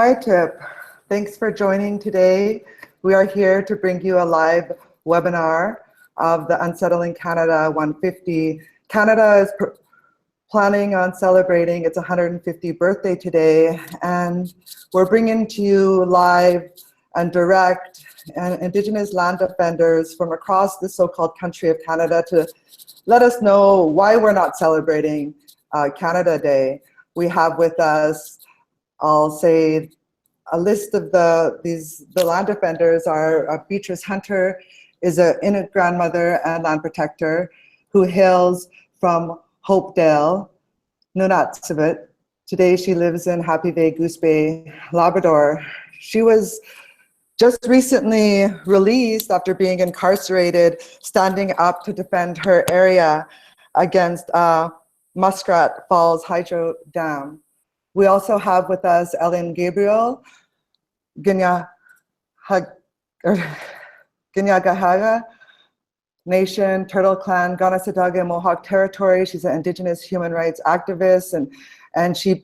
Hi, Tip. Thanks for joining today. We are here to bring you a live webinar of the Unsettling Canada 150. Canada is planning on celebrating its 150th birthday today, and we're bringing to you live and direct and Indigenous land defenders from across the so-called country of Canada to let us know why we're not celebrating Canada Day. We have with us, I'll say, a list of the land defenders are Beatrice Hunter is an Inuit grandmother and land protector who hails from Hopedale, Nunatsiavut. Today she lives in Happy Bay, Goose Bay, Labrador. She was just recently released after being incarcerated, standing up to defend her area against Muskrat Falls Hydro Dam. We also have with us Ellen Gabriel, Ginyagahaga Nation, Turtle Clan, Ganasadaga, Mohawk Territory. She's an Indigenous human rights activist, and she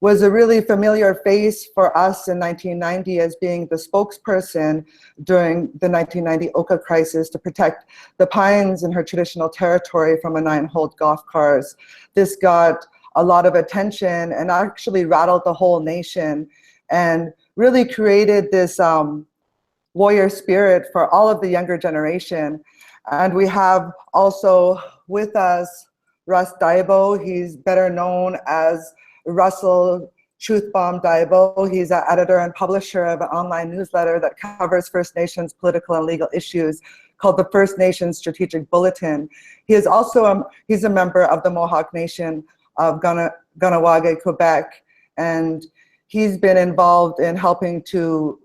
was a really familiar face for us in 1990 as being the spokesperson during the 1990 Oka crisis to protect the pines in her traditional territory from a 9-hole golf cars. This got a lot of attention and actually rattled the whole nation and really created this warrior spirit for all of the younger generation. And we have also with us Russ Diabo. He's better known as Russell Truth Bomb Diabo. He's an editor and publisher of an online newsletter that covers First Nations political and legal issues called the First Nations Strategic Bulletin. He is also he's a member of the Mohawk Nation of Ganawage, Quebec, and he's been involved in helping to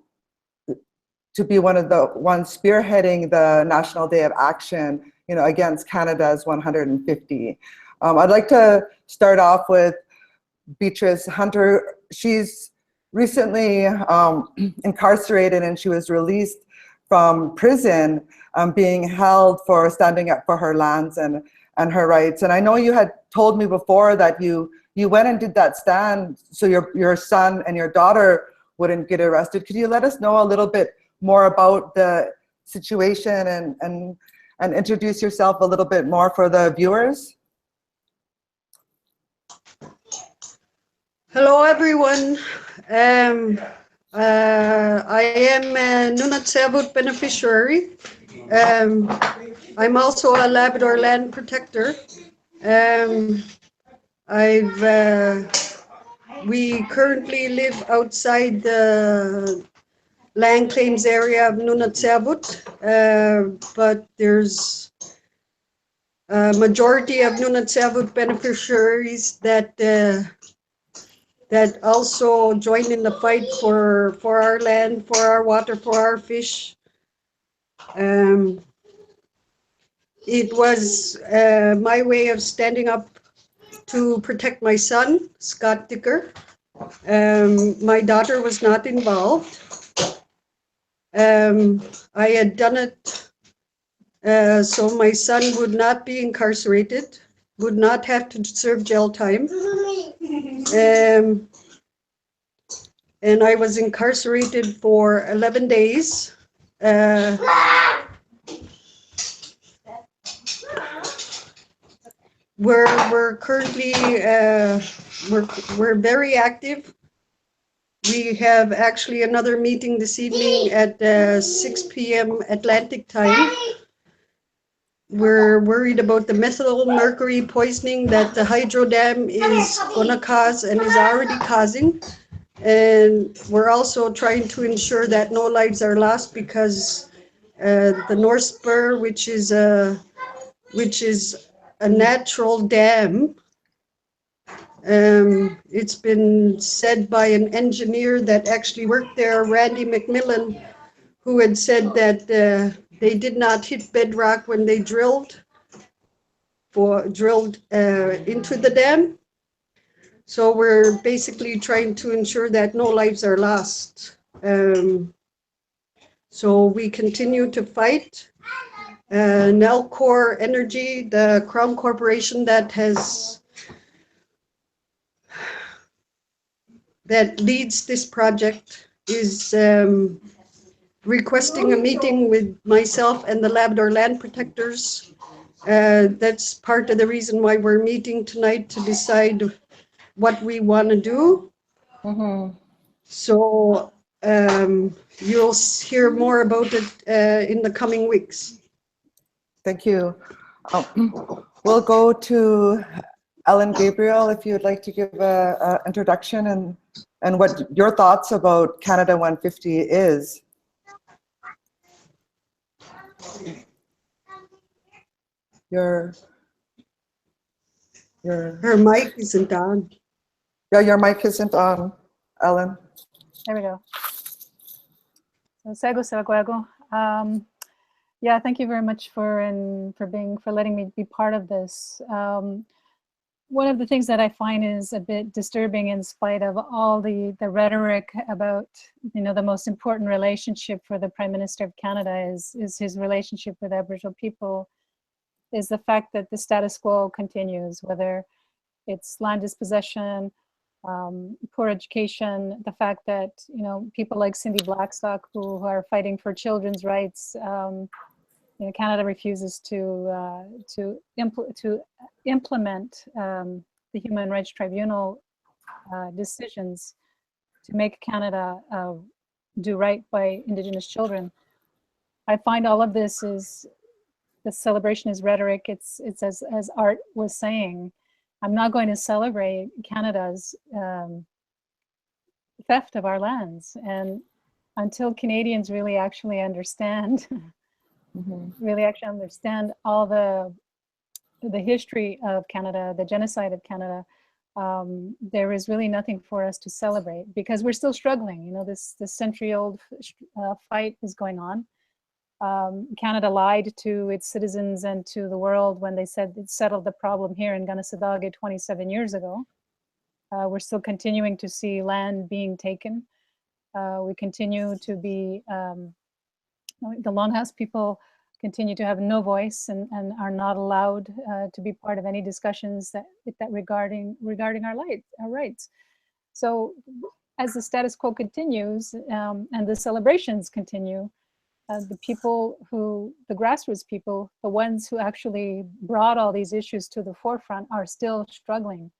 be one of the ones spearheading the National Day of Action, against Canada's 150. I'd like to start off with Beatrice Hunter. She's recently incarcerated and she was released from prison, being held for standing up for her lands and her rights. And I know you had told me before that you went and did that stand so your son and your daughter wouldn't get arrested. Could you let us know a little bit more about the situation and introduce yourself a little bit more for the viewers? Hello, everyone. I am a Nunatsiavut beneficiary. I'm also a Labrador land protector. We currently live outside the land claims area of Nunatsiavut, but there's a majority of Nunatsiavut beneficiaries that also join in the fight for our land, for our water, for our fish. It was my way of standing up to protect my son, Scott Dicker. My daughter was not involved. I had done it so my son would not be incarcerated, would not have to serve jail time. And I was incarcerated for 11 days. We're currently, we're very active. We have actually another meeting this evening at 6 p.m. Atlantic time. We're worried about the methyl mercury poisoning that the hydro dam is going to cause and is already causing. And we're also trying to ensure that no lives are lost because the North Spur, which is a natural dam, it's been said by an engineer that actually worked there, Randy McMillan, who had said that they did not hit bedrock when they drilled into the dam. So we're basically trying to ensure that no lives are lost. So we continue to fight. Nelcor Energy, the Crown Corporation that has that leads this project is requesting a meeting with myself and the Labrador Land Protectors. That's part of the reason why we're meeting tonight, to decide what we want to do. So you'll hear more about it in the coming weeks. Thank you. We'll go to Ellen Gabriel, if you'd like to give an introduction and what your thoughts about Canada 150 is. Her mic isn't on. Yeah, your mic isn't on, Ellen. There we go. Yeah, thank you very much for letting me be part of this. One of the things that I find is a bit disturbing, in spite of all the rhetoric about, you know, the most important relationship for the Prime Minister of Canada is his relationship with Aboriginal people, is the fact that the status quo continues, whether it's land dispossession, poor education, the fact that, you know, people like Cindy Blackstock, who are fighting for children's rights, you know, Canada refuses to implement the Human Rights Tribunal decisions to make Canada do right by Indigenous children. I find all of this is, the celebration is rhetoric. It's as Art was saying, I'm not going to celebrate Canada's theft of our lands, and until Canadians really actually understand. Really actually understand all the history of Canada, the genocide of Canada, there is really nothing for us to celebrate, because we're still struggling. You know, this century-old fight is going on. Canada lied to its citizens and to the world when they said it settled the problem here in Kanahus 27 years ago. We're still continuing to see land being taken. We continue to be the Longhouse people continue to have no voice and are not allowed to be part of any discussions that regarding our rights. So as the status quo continues and the celebrations continue, the people the grassroots people, the ones who actually brought all these issues to the forefront, are still struggling.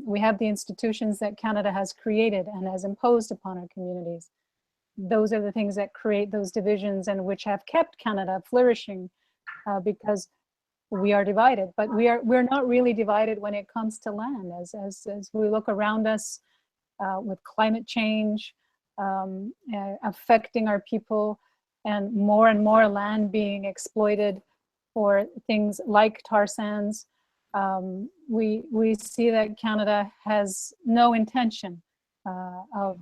We have the institutions that Canada has created and has imposed upon our communities. Those are the things that create those divisions and which have kept Canada flourishing, because we are divided. But we're not really divided when it comes to land. As we look around us with climate change affecting our people, and more land being exploited for things like tar sands, we see that Canada has no intention of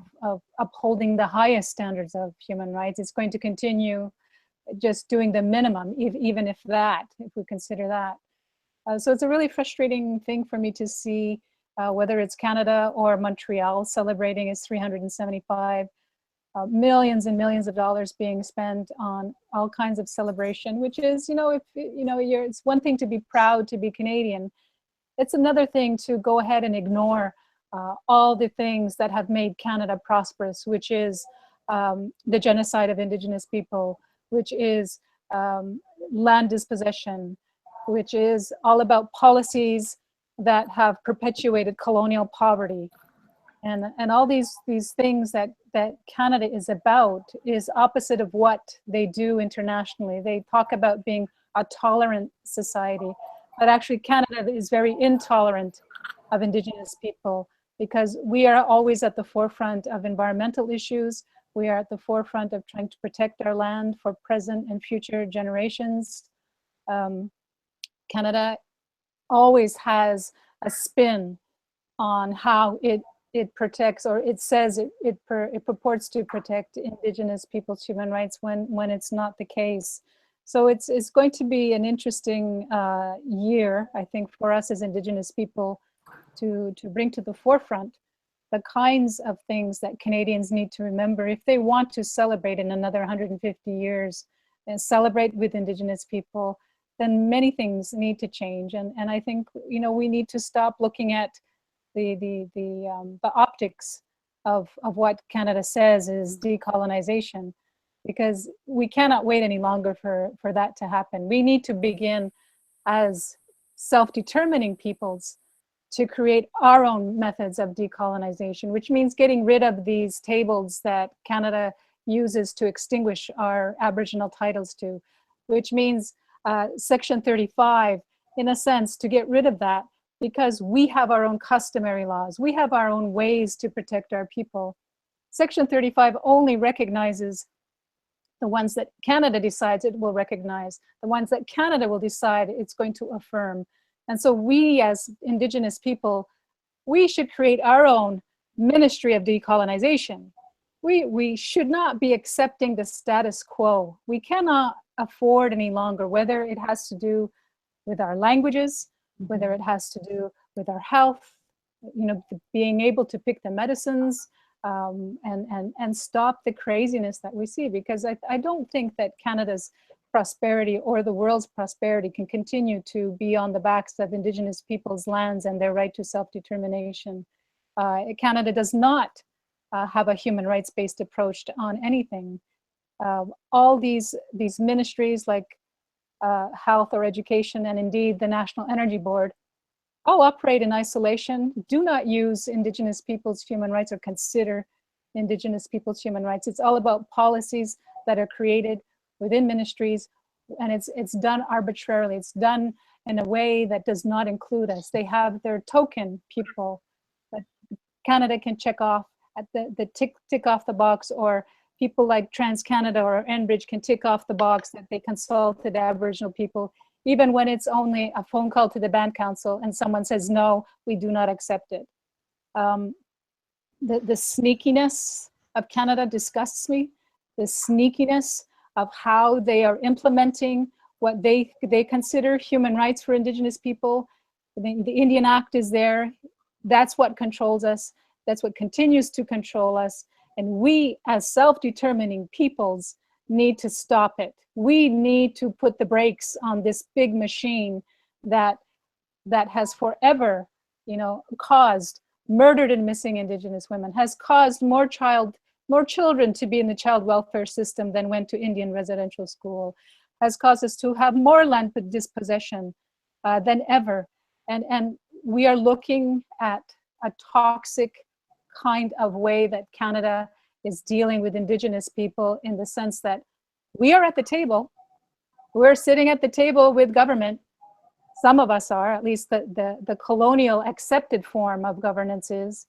upholding the highest standards of human rights. It's going to continue just doing the minimum, even if we consider that. So it's a really frustrating thing for me to see, whether it's Canada or Montreal celebrating its 375, millions and millions of dollars being spent on all kinds of celebration, which is, you know, if you know, it's one thing to be proud to be Canadian. It's another thing to go ahead and ignore all the things that have made Canada prosperous, which is the genocide of Indigenous people, which is land dispossession, which is all about policies that have perpetuated colonial poverty. And all these things that Canada is about is opposite of what they do internationally. They talk about being a tolerant society, but actually Canada is very intolerant of Indigenous people, because we are always at the forefront of environmental issues. We are at the forefront of trying to protect our land for present and future generations. Canada always has a spin on how it protects, or it says it purports to protect Indigenous people's human rights when it's not the case. So it's going to be an interesting year, I think, for us as Indigenous people to bring to the forefront the kinds of things that Canadians need to remember if they want to celebrate in another 150 years and celebrate with Indigenous people. Then many things need to change, and I think, you know, we need to stop looking at the optics of what Canada says is decolonization, because we cannot wait any longer for that to happen. We need to begin as self-determining peoples to create our own methods of decolonization, which means getting rid of these tables that Canada uses to extinguish our Aboriginal titles to, which means Section 35, in a sense, to get rid of that, because we have our own customary laws. We have our own ways to protect our people. Section 35 only recognizes the ones that Canada decides it will recognize, the ones that Canada will decide it's going to affirm. And so we as Indigenous people, we should create our own Ministry of Decolonization. We should not be accepting the status quo. We cannot afford any longer, whether it has to do with our languages, whether it has to do with our health, you know, being able to pick the medicines, and stop the craziness that we see, because I don't think that Canada's prosperity or the world's prosperity can continue to be on the backs of Indigenous people's lands and their right to self-determination. Canada does not have a human rights-based approach on anything. All these ministries like health or education, and indeed the National Energy Board, all operate in isolation, do not use Indigenous people's human rights or consider Indigenous people's human rights. It's all about policies that are created within ministries, and it's done arbitrarily. It's done in a way that does not include us. They have their token people that Canada can check off at the tick off the box, or people like TransCanada or Enbridge can tick off the box that they consulted Aboriginal people, even when it's only a phone call to the Band Council and someone says, no, we do not accept it. The sneakiness of Canada disgusts me. The sneakiness of how they are implementing what they consider human rights for Indigenous people. The Indian Act is there. That's what controls us. That's what continues to control us. And we, as self-determining peoples, need to stop it. We need to put the brakes on this big machine that has forever, you know, caused murdered and missing Indigenous women, has caused more children to be in the child welfare system than went to Indian residential school, has caused us to have more land dispossession than ever. And we are looking at a toxic kind of way that Canada is dealing with Indigenous people, in the sense that we are at the table, we're sitting at the table with government. Some of us are, at least the colonial accepted form of governance is,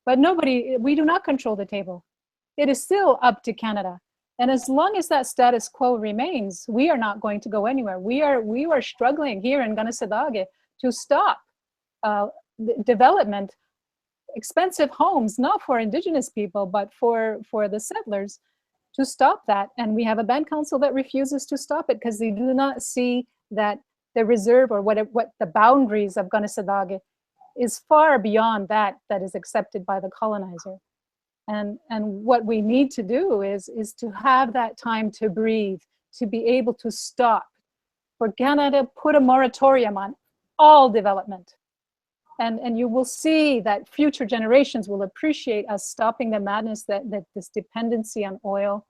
but we do not control the table. It is still up to Canada. And as long as that status quo remains, we are not going to go anywhere. We are struggling here in Ganessadage to stop development, expensive homes, not for Indigenous people, but for the settlers, to stop that. And we have a Band Council that refuses to stop it because they do not see that the reserve, or what the boundaries of Ganessadage is far beyond that is accepted by the colonizer. And what we need to do is to have that time to breathe, to be able to stop, for Canada put a moratorium on all development. And you will see that future generations will appreciate us stopping the madness that this dependency on oil.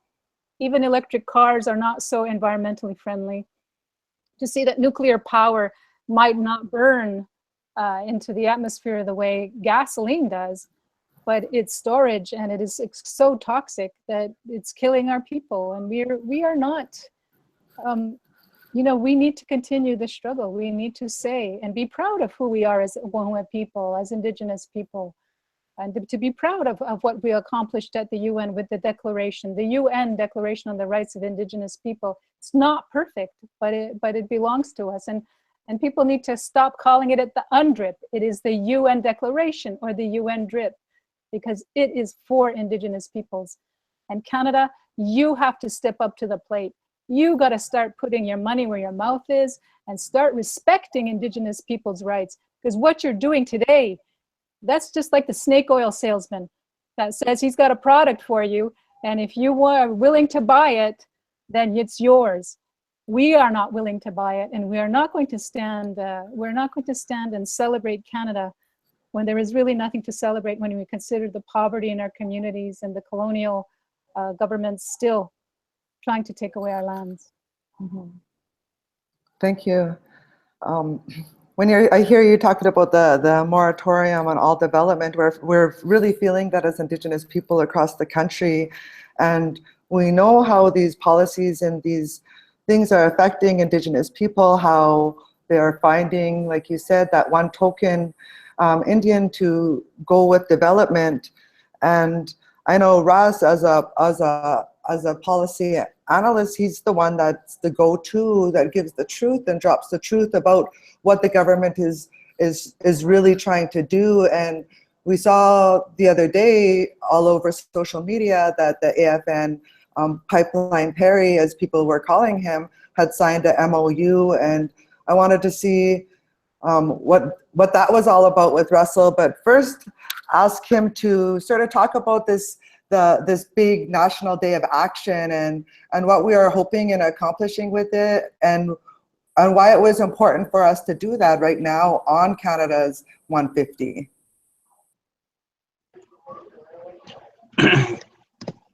Even electric cars are not so environmentally friendly. To see that nuclear power might not burn into the atmosphere the way gasoline does, but its storage, and it is so toxic that it's killing our people. And we are not, you know, we need to continue the struggle. We need to say and be proud of who we are as Ohlone people, as Indigenous people, and to be proud of what we accomplished at the UN with the declaration, the UN Declaration on the Rights of Indigenous People. It's not perfect, but it belongs to us. And people need to stop calling it the UNDRIP. It is the UN Declaration, or the UN DRIP, because it is for Indigenous peoples. And Canada, you have to step up to the plate. You got to start putting your money where your mouth is and start respecting Indigenous people's rights. Because what you're doing today, that's just like the snake oil salesman that says he's got a product for you, and if you are willing to buy it, then it's yours. We are not willing to buy it, and we are not going to stand. We're not going to stand and celebrate Canada when there is really nothing to celebrate when we consider the poverty in our communities and the colonial governments still trying to take away our lands. Mm-hmm. Thank you. I hear you talking about the moratorium on all development, we're really feeling that as Indigenous people across the country, and we know how these policies and these things are affecting Indigenous people, how they are finding, like you said, that one token Indian to go with development. And I know Russ, as a policy analyst, he's the one that's the go-to that gives the truth and drops the truth about what the government is really trying to do. And we saw the other day all over social media that the AFN Pipeline Perry, as people were calling him, had signed a MOU, and I wanted to see what that was all about with Russell. But first, ask him to sort of talk about this big National Day of Action and what we are hoping and accomplishing with it, and why it was important for us to do that right now on Canada's 150.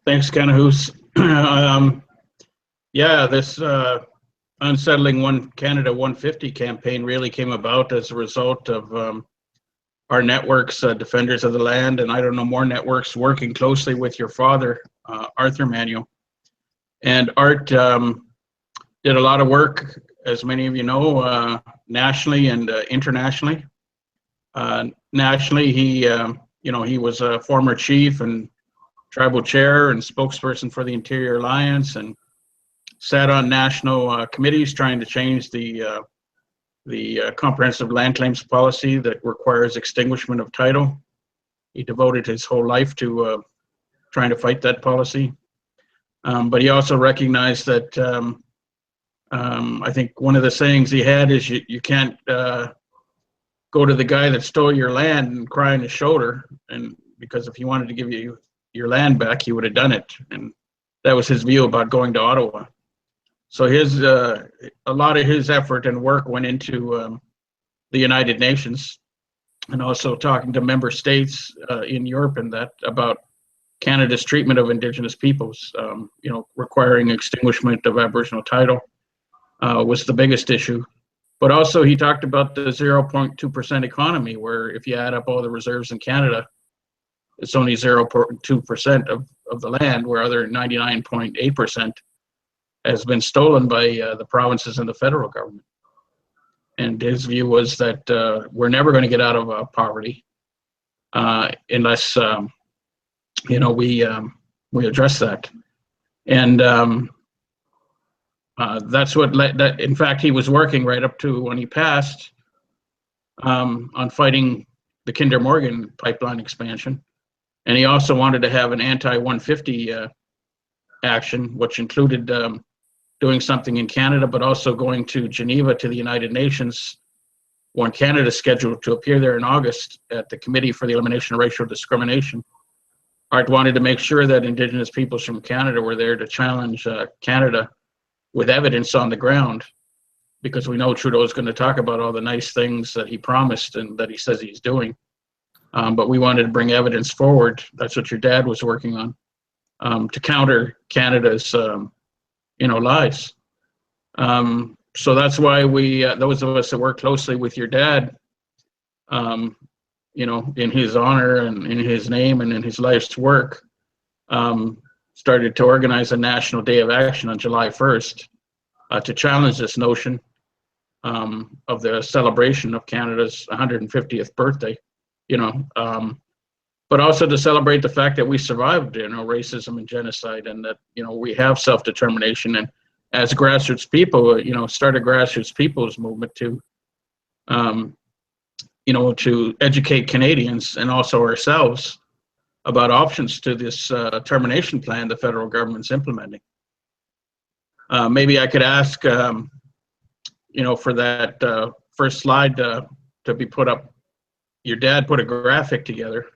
Thanks, Kanahus. Yeah, this Unsettling Canada 150 campaign really came about as a result of our networks, Defenders of the Land, and I don't know, more networks working closely with your father, Arthur Manuel. And Art did a lot of work, as many of you know, nationally and internationally. Nationally, he was a former chief and tribal chair and spokesperson for the Interior Alliance, and sat on national committees trying to change the comprehensive land claims policy that requires extinguishment of title. He devoted his whole life to trying to fight that policy. But he also recognized that I think one of the sayings he had is you can't go to the guy that stole your land and cry on his shoulder, and because if he wanted to give you your land back, he would have done it. And that was his view about going to Ottawa. So a lot of his effort and work went into the United Nations, and also talking to member states in Europe and that about Canada's treatment of Indigenous peoples. Requiring extinguishment of Aboriginal title was the biggest issue. But also he talked about the 0.2% economy, where if you add up all the reserves in Canada, it's only 0.2% of the land, where other 99.8% has been stolen by the provinces and the federal government. And his view was that we're never going to get out of poverty unless we address that. And that's what led that. In fact, he was working right up to when he passed on fighting the Kinder Morgan pipeline expansion. And he also wanted to have an anti-150 action, which included doing something in Canada, but also going to Geneva to the United Nations when Canada's scheduled to appear there in August at the Committee for the Elimination of Racial Discrimination. Art wanted to make sure that Indigenous peoples from Canada were there to challenge Canada with evidence on the ground, because we know Trudeau's going to talk about all the nice things that he promised and that he says he's doing. But we wanted to bring evidence forward. That's what your dad was working on, to counter Canada's lies. So that's why we, those of us that work closely with your dad, in his honor and in his name and in his life's work, started to organize a National Day of Action on July 1st to challenge this notion of the celebration of Canada's 150th birthday, but also to celebrate the fact that we survived, racism and genocide, and that, we have self-determination. And as grassroots people, start a grassroots people's movement to, to educate Canadians and also ourselves about options to this termination plan the federal government's implementing. Maybe I could ask, for that first slide to be put up. Your dad put a graphic together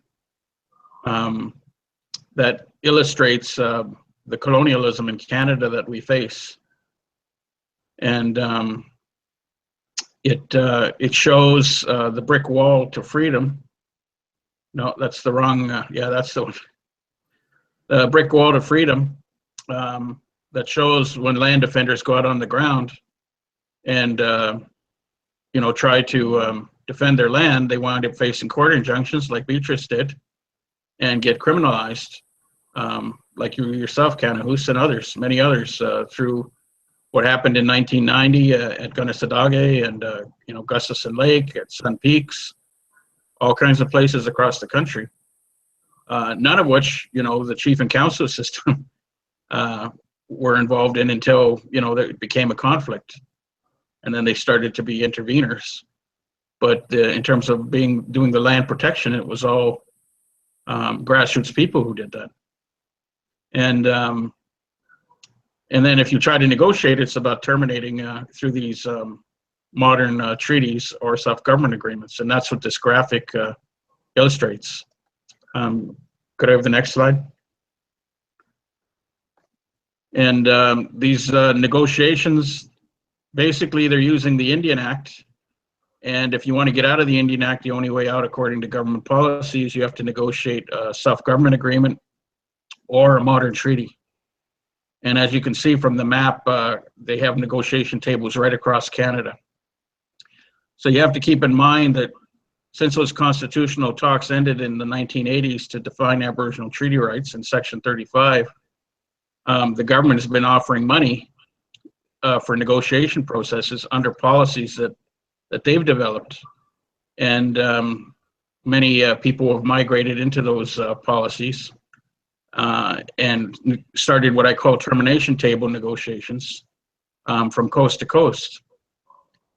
that illustrates the colonialism in Canada that we face. And it shows the brick wall to freedom No, that's the wrong, yeah, that's the one. The brick wall to freedom, that shows when land defenders go out on the ground and, you know, try to defend their land, they wind up facing court injunctions like Beatrice did and get criminalized, like you yourself, Kanahus, and others, many others, through what happened in 1990 at Gunnesadage and, you know, Gustavson Lake, at Sun Peaks, all kinds of places across the country. None of which, you know, the chief and council system were involved in until, you know, there became a conflict. And then they started to be interveners. But in terms of doing the land protection, it was all grassroots people who did that. And then if you try to negotiate, it's about terminating through these modern treaties or self-government agreements. And that's what this graphic illustrates. Could I have the next slide? And these negotiations, basically they're using the Indian Act. And if you want to get out of the Indian Act, the only way out, according to government policy, is you have to negotiate a self-government agreement or a modern treaty. And as you can see from the map, they have negotiation tables right across Canada. So you have to keep in mind that since those constitutional talks ended in the 1980s to define Aboriginal treaty rights in Section 35, the government has been offering money for negotiation processes under policies that they've developed. And many people have migrated into those policies and started what I call termination table negotiations from coast to coast.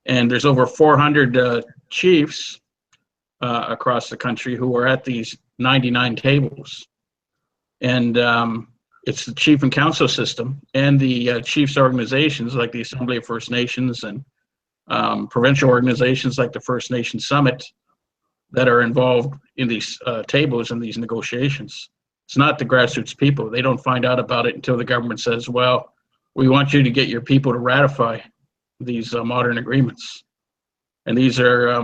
And there's over 400 chiefs across the country who are at these 99 tables. And it's the chief and council system and the chiefs organizations like the Assembly of First Nations and provincial organizations like the First Nation Summit that are involved in these tables and these negotiations. It's not the grassroots people. They don't find out about it until the government says, well, we want you to get your people to ratify these modern agreements. And these are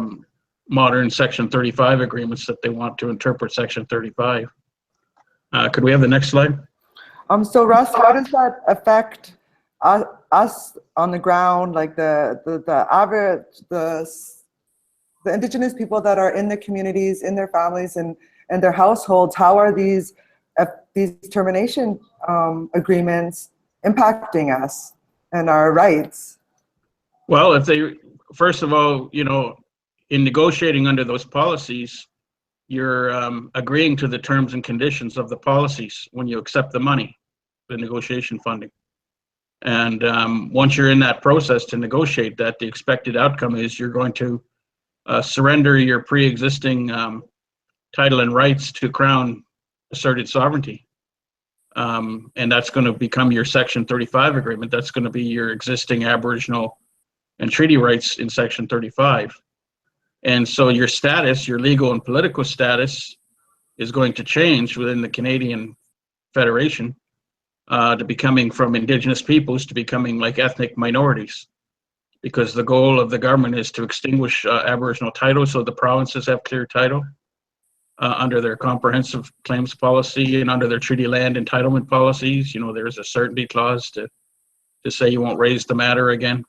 modern Section 35 agreements that they want to interpret Section 35. Could we have the next slide? So Russ, how does that affect us on the ground, like the average, the Indigenous people that are in the communities, in their families and their households? How are these termination agreements impacting us and our rights? Well, if they, first of all, you know, in negotiating under those policies, you're agreeing to the terms and conditions of the policies when you accept the money, the negotiation funding. And once you're in that process to negotiate that, the expected outcome is you're going to surrender your pre-existing title and rights to Crown asserted sovereignty. And that's going to become your Section 35 agreement. That's going to be your existing Aboriginal and treaty rights in Section 35. And so your status, your legal and political status, is going to change within the Canadian Federation to becoming from Indigenous peoples to becoming like ethnic minorities. Because the goal of the government is to extinguish Aboriginal title so the provinces have clear title under their comprehensive claims policy and under their treaty land entitlement policies. You know, there's a certainty clause to say you won't raise the matter again.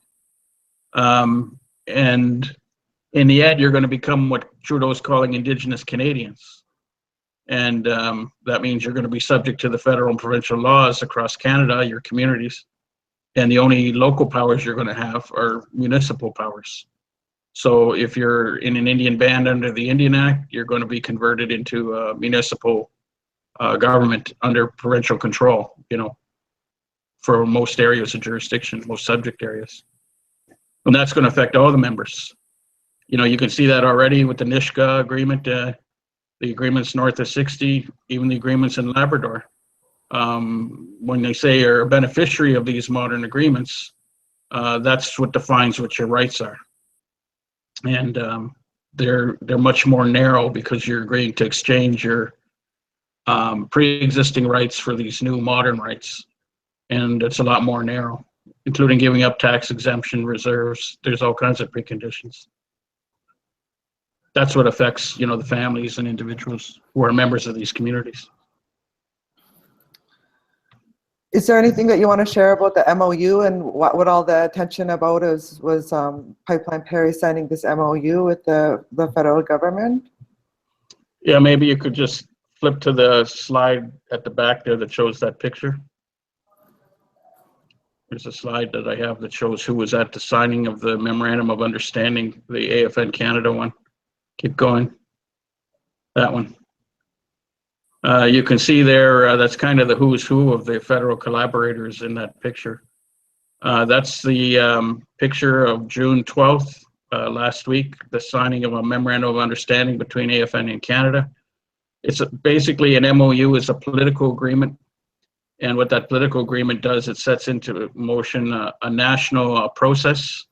And in the end, you're going to become what Trudeau's calling Indigenous Canadians. And that means you're going to be subject to the federal and provincial laws across Canada, your communities. And the only local powers you're going to have are municipal powers. So if you're in an Indian band under the Indian Act, you're going to be converted into a municipal government under provincial control, you know, for most areas of jurisdiction, most subject areas. And that's going to affect all the members. You know, you can see that already with the Nisga'a agreement, the agreements north of 60, even the agreements in Labrador. When they say you're a beneficiary of these modern agreements, that's what defines what your rights are. And they're much more narrow because you're agreeing to exchange your pre-existing rights for these new modern rights. And it's a lot more narrow, including giving up tax exemption reserves. There's all kinds of preconditions. that's what affects, the families and individuals who are members of these communities. Is there anything that you want to share about the MOU and what all the attention about was Pipeline Perry signing this MOU with the federal government? Yeah, maybe you could just flip to the slide at the back there that shows that picture. There's a slide that I have that shows who was at the signing of the Memorandum of Understanding, the AFN Canada one. Keep going. That one. You can see there, that's kind of the who's who of the federal collaborators in that picture. That's the picture of June 12th, last week, the signing of a Memorandum of Understanding between AFN and Canada. It's basically an MOU is a political agreement. And what that political agreement does, it sets into motion a national process,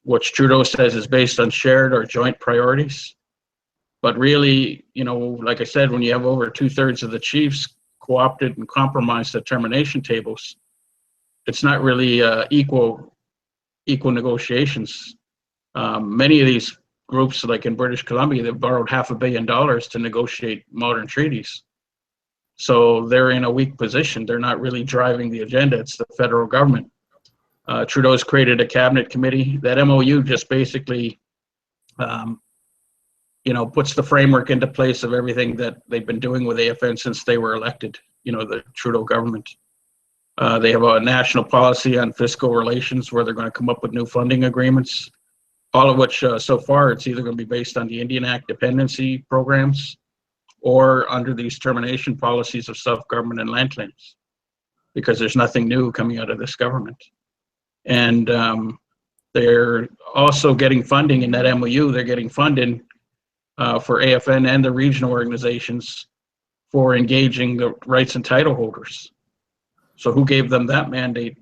which Trudeau says is based on shared or joint priorities. But really, like I said, when you have over 2/3 of the chiefs co-opted and compromised at termination tables, it's not really equal negotiations. Many of these groups, like in British Columbia, they've borrowed $500 million to negotiate modern treaties. So they're in a weak position. They're not really driving the agenda. It's the federal government. Trudeau's created a cabinet committee. That MOU just basically, puts the framework into place of everything that they've been doing with AFN since they were elected, the Trudeau government. They have a national policy on fiscal relations where they're going to come up with new funding agreements, all of which so far it's either going to be based on the Indian Act dependency programs or under these termination policies of self-government and land claims, because there's nothing new coming out of this government. And they're also getting funding in that MOU. They're getting funding for AFN and the regional organizations for engaging the rights and title holders. So who gave them that mandate,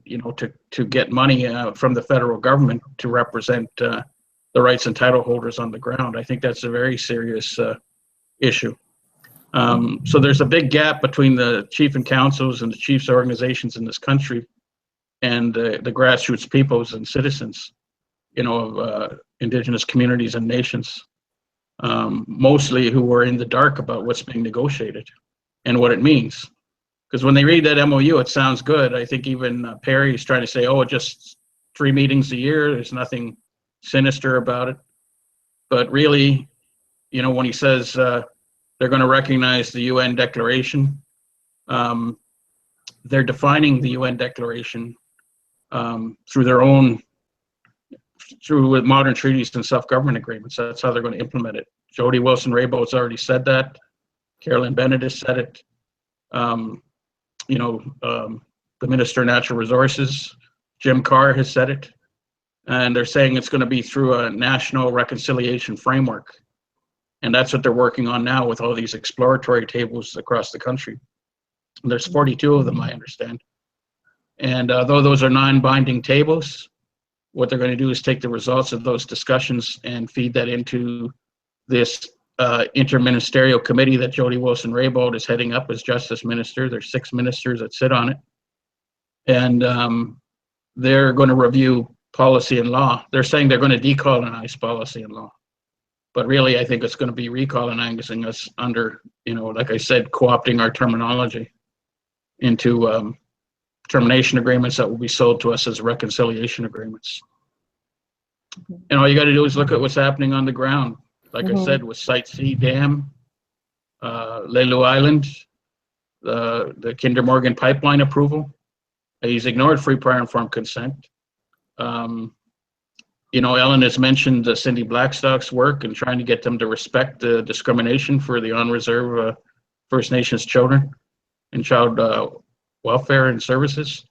to get money from the federal government to represent the rights and title holders on the ground? I think that's a very serious issue. So there's a big gap between the chief and councils and the chiefs organizations in this country and the grassroots peoples and citizens, of Indigenous communities and nations, mostly who are in the dark about what's being negotiated and what it means. Because when they read that MOU, it sounds good. I think even Perry is trying to say, just 3 meetings a year, there's nothing sinister about it. But really, when he says they're going to recognize the UN declaration, they're defining the UN declaration through modern treaties and self-government agreements. That's how they're going to implement it. Jody Wilson-Raybou's already said that. Carolyn Bennett has said it. The Minister of Natural Resources, Jim Carr, has said it. And they're saying it's going to be through a national reconciliation framework. And that's what they're working on now with all these exploratory tables across the country. And there's 42 of them, I understand. And though those are non-binding tables, what they're going to do is take the results of those discussions and feed that into this interministerial committee that Jody Wilson-Raybould is heading up as Justice Minister. There's 6 ministers that sit on it. And they're going to review policy and law. They're saying they're going to decolonize policy and law. But really, I think it's going to be recolonizing us under, like I said, co-opting our terminology into termination agreements that will be sold to us as reconciliation agreements. And all you got to do is look at what's happening on the ground. Like I said, with Site C Dam, Lelu Island, the Kinder Morgan pipeline approval, he's ignored free prior informed consent. Ellen has mentioned Cindy Blackstock's work and trying to get them to respect the discrimination for the on-reserve First Nations children and child welfare and services.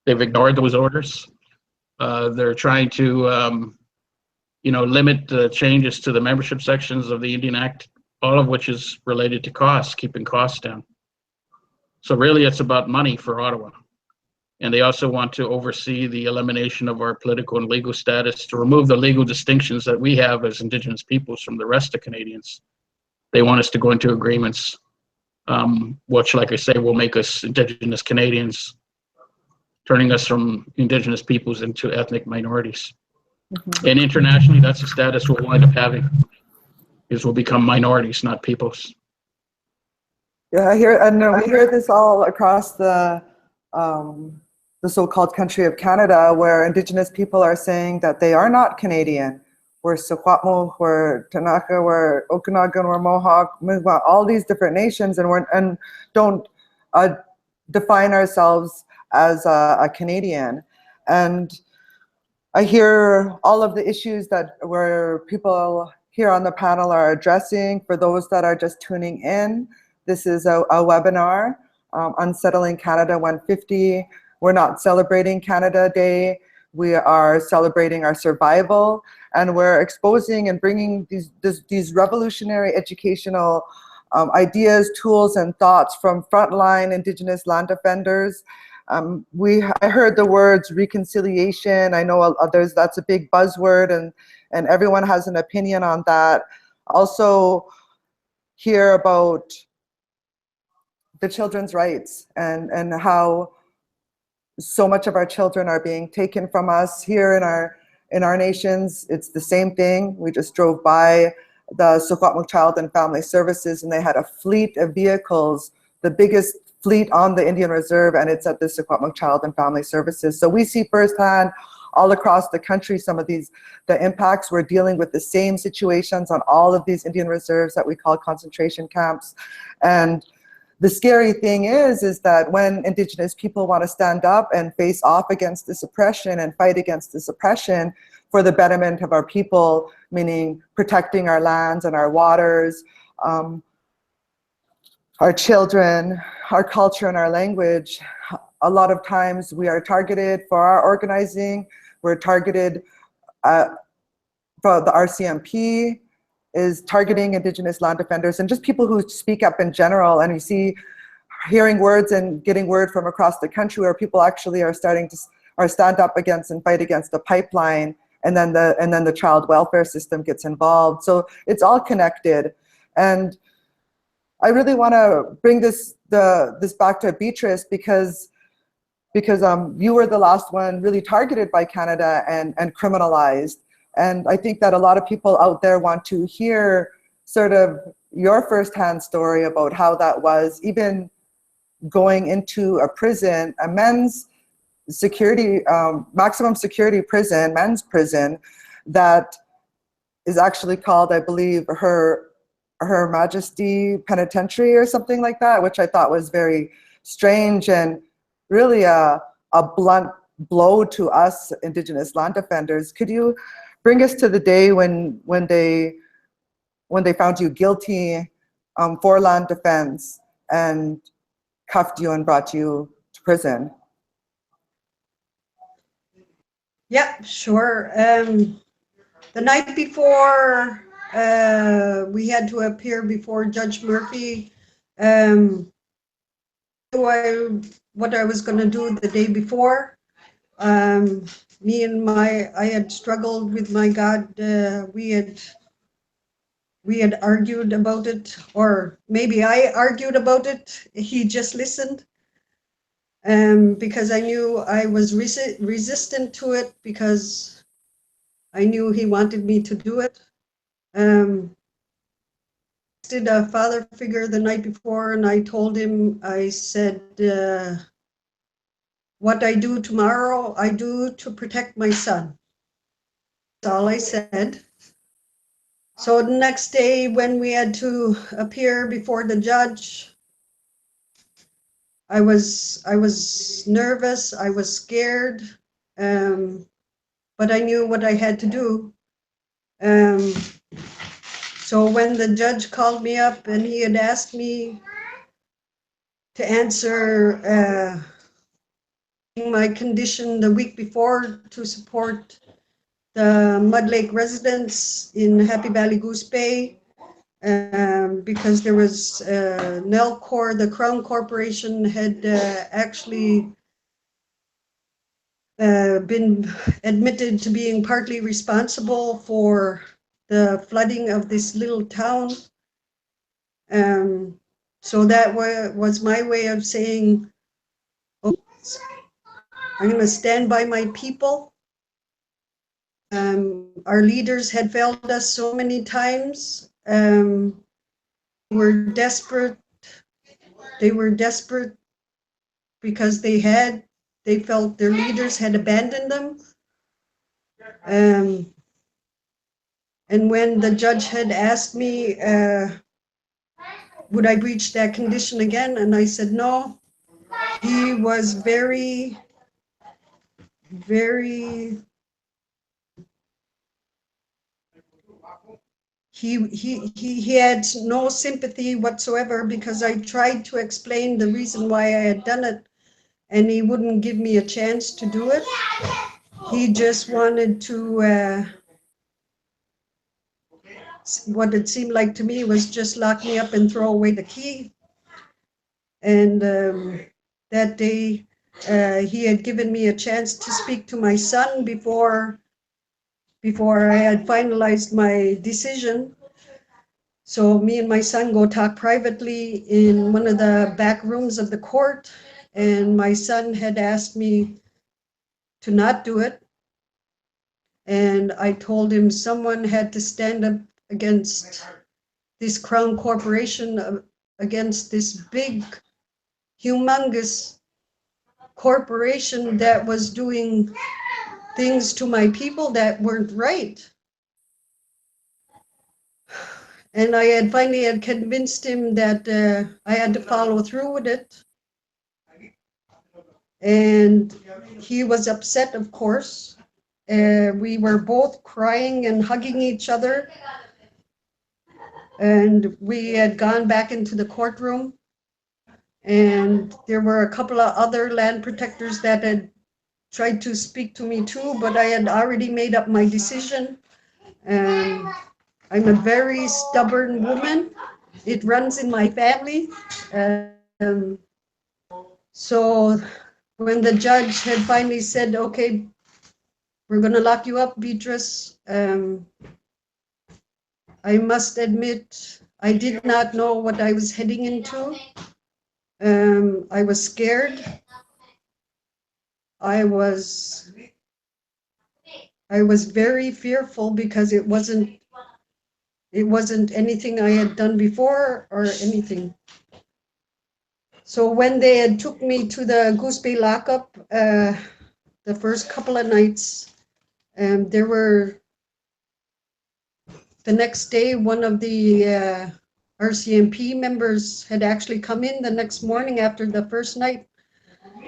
They've ignored those orders. They're trying to, limit the changes to the membership sections of the Indian Act, all of which is related to costs, keeping costs down. So really, it's about money for Ottawa. And they also want to oversee the elimination of our political and legal status, to remove the legal distinctions that we have as Indigenous peoples from the rest of Canadians. They want us to go into agreements, which, like I say, will make us Indigenous Canadians, turning us from Indigenous peoples into ethnic minorities. And internationally, that's the status we'll wind up having, is we'll become minorities, not peoples. Yeah, we hear this all across the so-called country of Canada, where Indigenous people are saying that they are not Canadian. We're Secwepemc, we're Tanaka, we're Okanagan, we're Mohawk, Mi'kmaq, all these different nations, and don't define ourselves as a Canadian. And I hear all of the issues that where people here on the panel are addressing. For those that are just tuning in, this is a webinar, Unsettling Canada 150. We're not celebrating Canada Day. We are celebrating our survival, and we're exposing and bringing these revolutionary educational ideas, tools, and thoughts from frontline Indigenous land defenders. I heard the words reconciliation. I know others, that's a big buzzword, and everyone has an opinion on that. Also hear about the children's rights and how so much of our children are being taken from us here in our nations. It's the same thing. We just drove by the Secwepemc Child and Family Services, and they had a fleet of vehicles, the biggest fleet on the Indian Reserve, and it's at the Secwepemc Child and Family Services. So we see firsthand all across the country some of the impacts. We're dealing with the same situations on all of these Indian reserves that we call concentration camps. And the scary thing is that when Indigenous people want to stand up and face off against this oppression and fight against this oppression for the betterment of our people, meaning protecting our lands and our waters, our children, our culture, and our language, a lot of times we are targeted for our organizing. We're targeted for the RCMP is targeting Indigenous land defenders and just people who speak up in general. And you see hearing words and getting word from across the country where people actually are starting to stand up against and fight against the pipeline, and then the child welfare system gets involved. So it's all connected. And I really want to bring this back to Beatrice because you were the last one really targeted by Canada and criminalized. And I think that a lot of people out there want to hear sort of your firsthand story about how that was, even going into a prison, a men's security, maximum security prison, men's prison, that is actually called, I believe, Her Majesty Penitentiary or something like that, which I thought was very strange and really a blunt blow to us Indigenous land defenders. Could you bring us to the day when they found you guilty for land defense and cuffed you and brought you to prison? Yeah, sure. The night before we had to appear before Judge Murphy, what I was going to do the day before. I had struggled with my God. We had argued about it, or maybe I argued about it. He just listened. Because I knew I was resistant to it, because I knew he wanted me to do it. Did a father figure the night before, and I told him, I said, what I do tomorrow, I do to protect my son. That's all I said. So the next day when we had to appear before the judge, I was nervous, I was scared, but I knew what I had to do. So when the judge called me up and he had asked me to answer my condition the week before to support the Mud Lake residents in Happy Valley Goose Bay, because there was Nelcor, the Crown Corporation, had actually been admitted to being partly responsible for the flooding of this little town. So that was my way of saying, oh, I'm going to stand by my people. Our leaders had failed us so many times. Were desperate. They were desperate because they felt their leaders had abandoned them. And when the judge had asked me, would I breach that condition again? And I said no. He was very, very, he had no sympathy whatsoever because I tried to explain the reason why I had done it, and he wouldn't give me a chance to do it. He just wanted to, what it seemed like to me was just lock me up and throw away the key. And that day, he had given me a chance to speak to my son before I had finalized my decision. So me and my son go talk privately in one of the back rooms of the court, and my son had asked me to not do it. And I told him someone had to stand up against this Crown Corporation, against this big, humongous corporation that was doing things to my people that weren't right. And I had finally convinced him that I had to follow through with it. And he was upset, of course. We were both crying and hugging each other. And we had gone back into the courtroom. And there were a couple of other land protectors that had tried to speak to me too, but I had already made up my decision. And I'm a very stubborn woman. It runs in my family. So when the judge had finally said, okay, we're going to lock you up, Beatrice, I must admit, I did not know what I was heading into. I was scared. I was very fearful because it wasn't anything I had done before or anything. So when they had took me to the Goose Bay lockup, the first couple of nights, there were, the next day, one of the RCMP members had actually come in the next morning after the first night,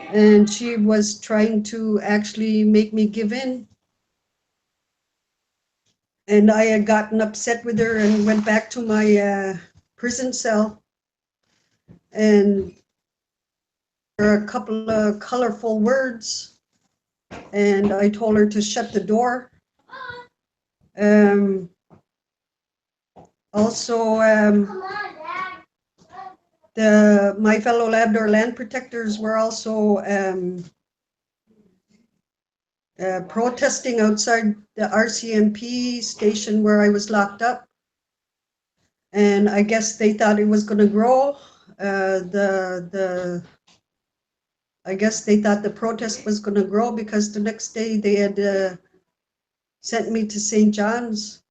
and she was trying to actually make me give in. And I had gotten upset with her and went back to my prison cell. And there were a couple of colorful words, and I told her to shut the door. Also, my fellow Labrador land protectors were also protesting outside the RCMP station where I was locked up. And I guess they thought it was going to grow. I guess they thought the protest was going to grow because the next day they had sent me to St. John's.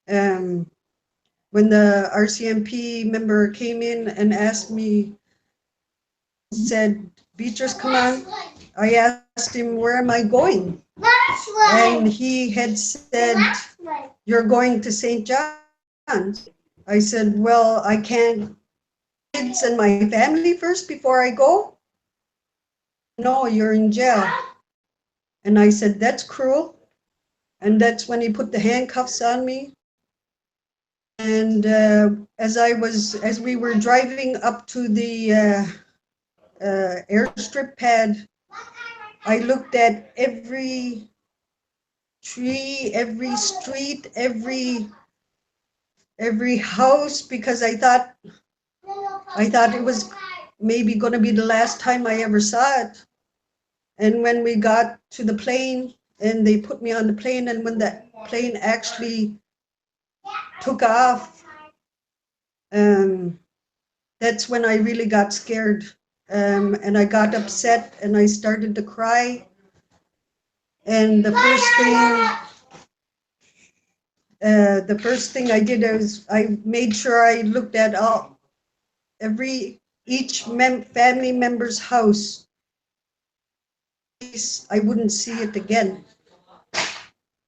When the RCMP member came in and asked me, said, Beatrice, come on. I asked him, where am I going? And he had said, you're going to St. John's. I said, well, I can't kids and my family first before I go. No, you're in jail. And I said, that's cruel. And that's when he put the handcuffs on me. And as we were driving up to the airstrip pad, I looked at every tree, every street, every house, because I thought it was maybe going to be the last time I ever saw it. And when we got to the plane and they put me on the plane, and when the plane actually took off, that's when I really got scared. And I got upset and I started to cry. And the first thing I did was I made sure I looked at each family member's house. I wouldn't see it again.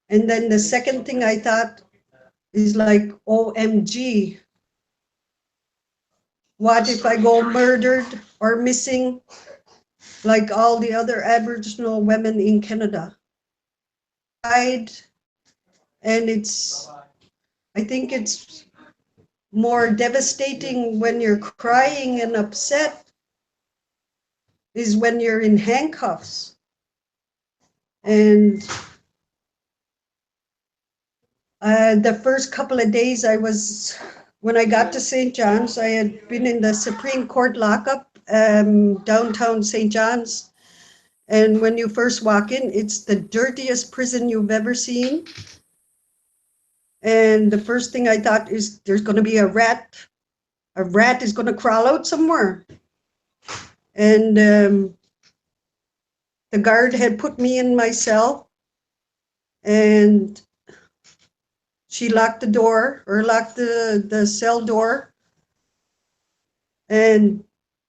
And then the second thing I thought is like, OMG, what if I go murdered or missing like all the other Aboriginal women in Canada? And I think it's more devastating when you're crying and upset is when you're in handcuffs. And the first couple of days when I got to St. John's, I had been in the Supreme Court lockup, downtown St. John's. And when you first walk in, it's the dirtiest prison you've ever seen. And the first thing I thought is there's going to be a rat. A rat is going to crawl out somewhere. And the guard had put me in my cell, and she locked the door, or locked the cell door. And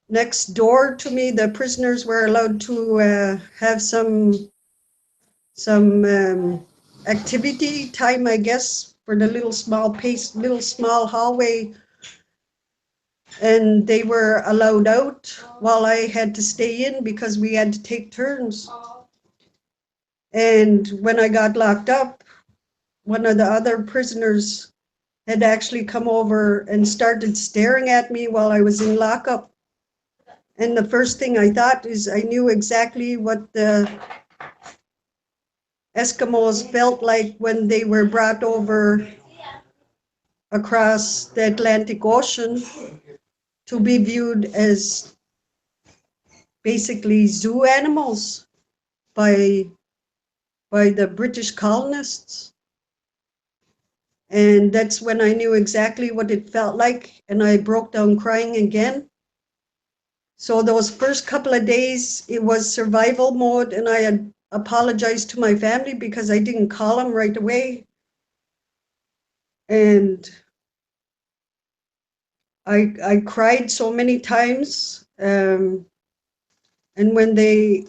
next door to me, the prisoners were allowed to have some activity time, I guess, for the little small hallway. And they were allowed out while I had to stay in because we had to take turns. And when I got locked up, one of the other prisoners had actually come over and started staring at me while I was in lockup. And the first thing I thought is I knew exactly what the Eskimos felt like when they were brought over across the Atlantic Ocean to be viewed as basically zoo animals by the British colonists. And that's when I knew exactly what it felt like, and I broke down crying again. So those first couple of days, it was survival mode, and I had apologized to my family because I didn't call them right away. And I cried so many times. And when they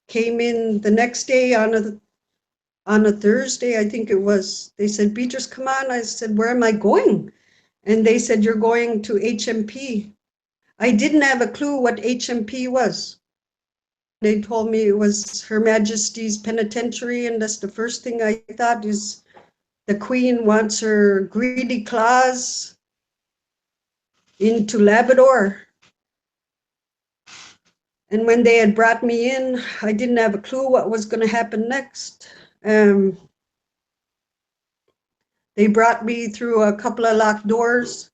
came in the next day on a Thursday, I think it was, they said, Beatrice, come on. I said, where am I going? And they said, you're going to HMP. I didn't have a clue what HMP was. They told me it was Her Majesty's Penitentiary, and that's the first thing I thought is the Queen wants her greedy claws into Labrador. And when they had brought me in, I didn't have a clue what was going to happen next. They brought me through a couple of locked doors,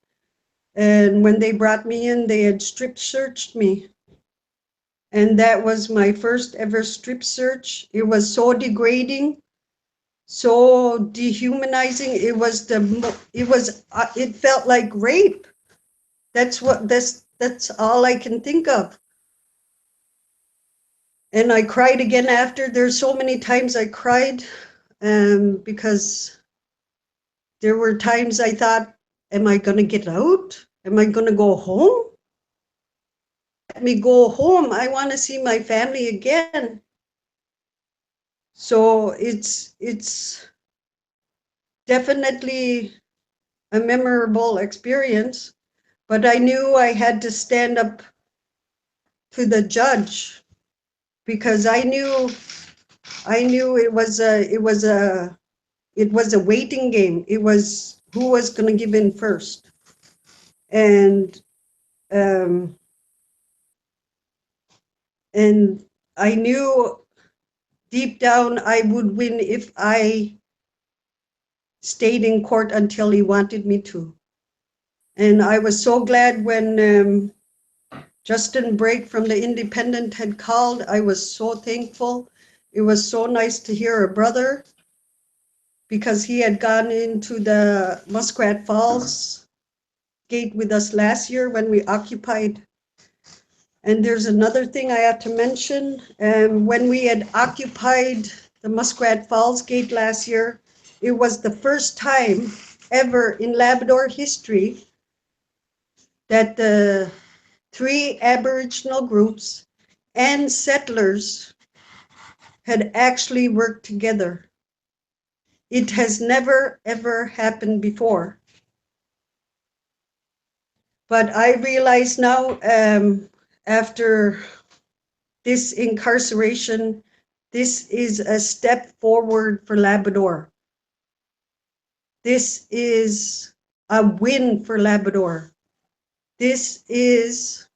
and when they brought me in, they had strip searched me. And that was my first ever strip search. It was so degrading, so dehumanizing. It felt like rape. That's all I can think of. And I cried again after. There's so many times I cried because there were times I thought, am I going to get out? Am I going to go home? Let me go home. I want to see my family again. So it's definitely a memorable experience, but I knew I had to stand up to the judge because I knew it was a waiting game. It was who was going to give in first. And I knew deep down I would win if I stayed in court until he wanted me to. And I was so glad when Justin Brake from The Independent had called. I was so thankful. It was so nice to hear a brother, because he had gone into the Muskrat Falls gate with us last year when we occupied. And there's another thing I have to mention. When we had occupied the Muskrat Falls Gate last year, it was the first time ever in Labrador history that the 3 Aboriginal groups and settlers had actually worked together. It has never, ever happened before. But I realize now, after this incarceration, this is a step forward for Labrador. This is a win for Labrador. This is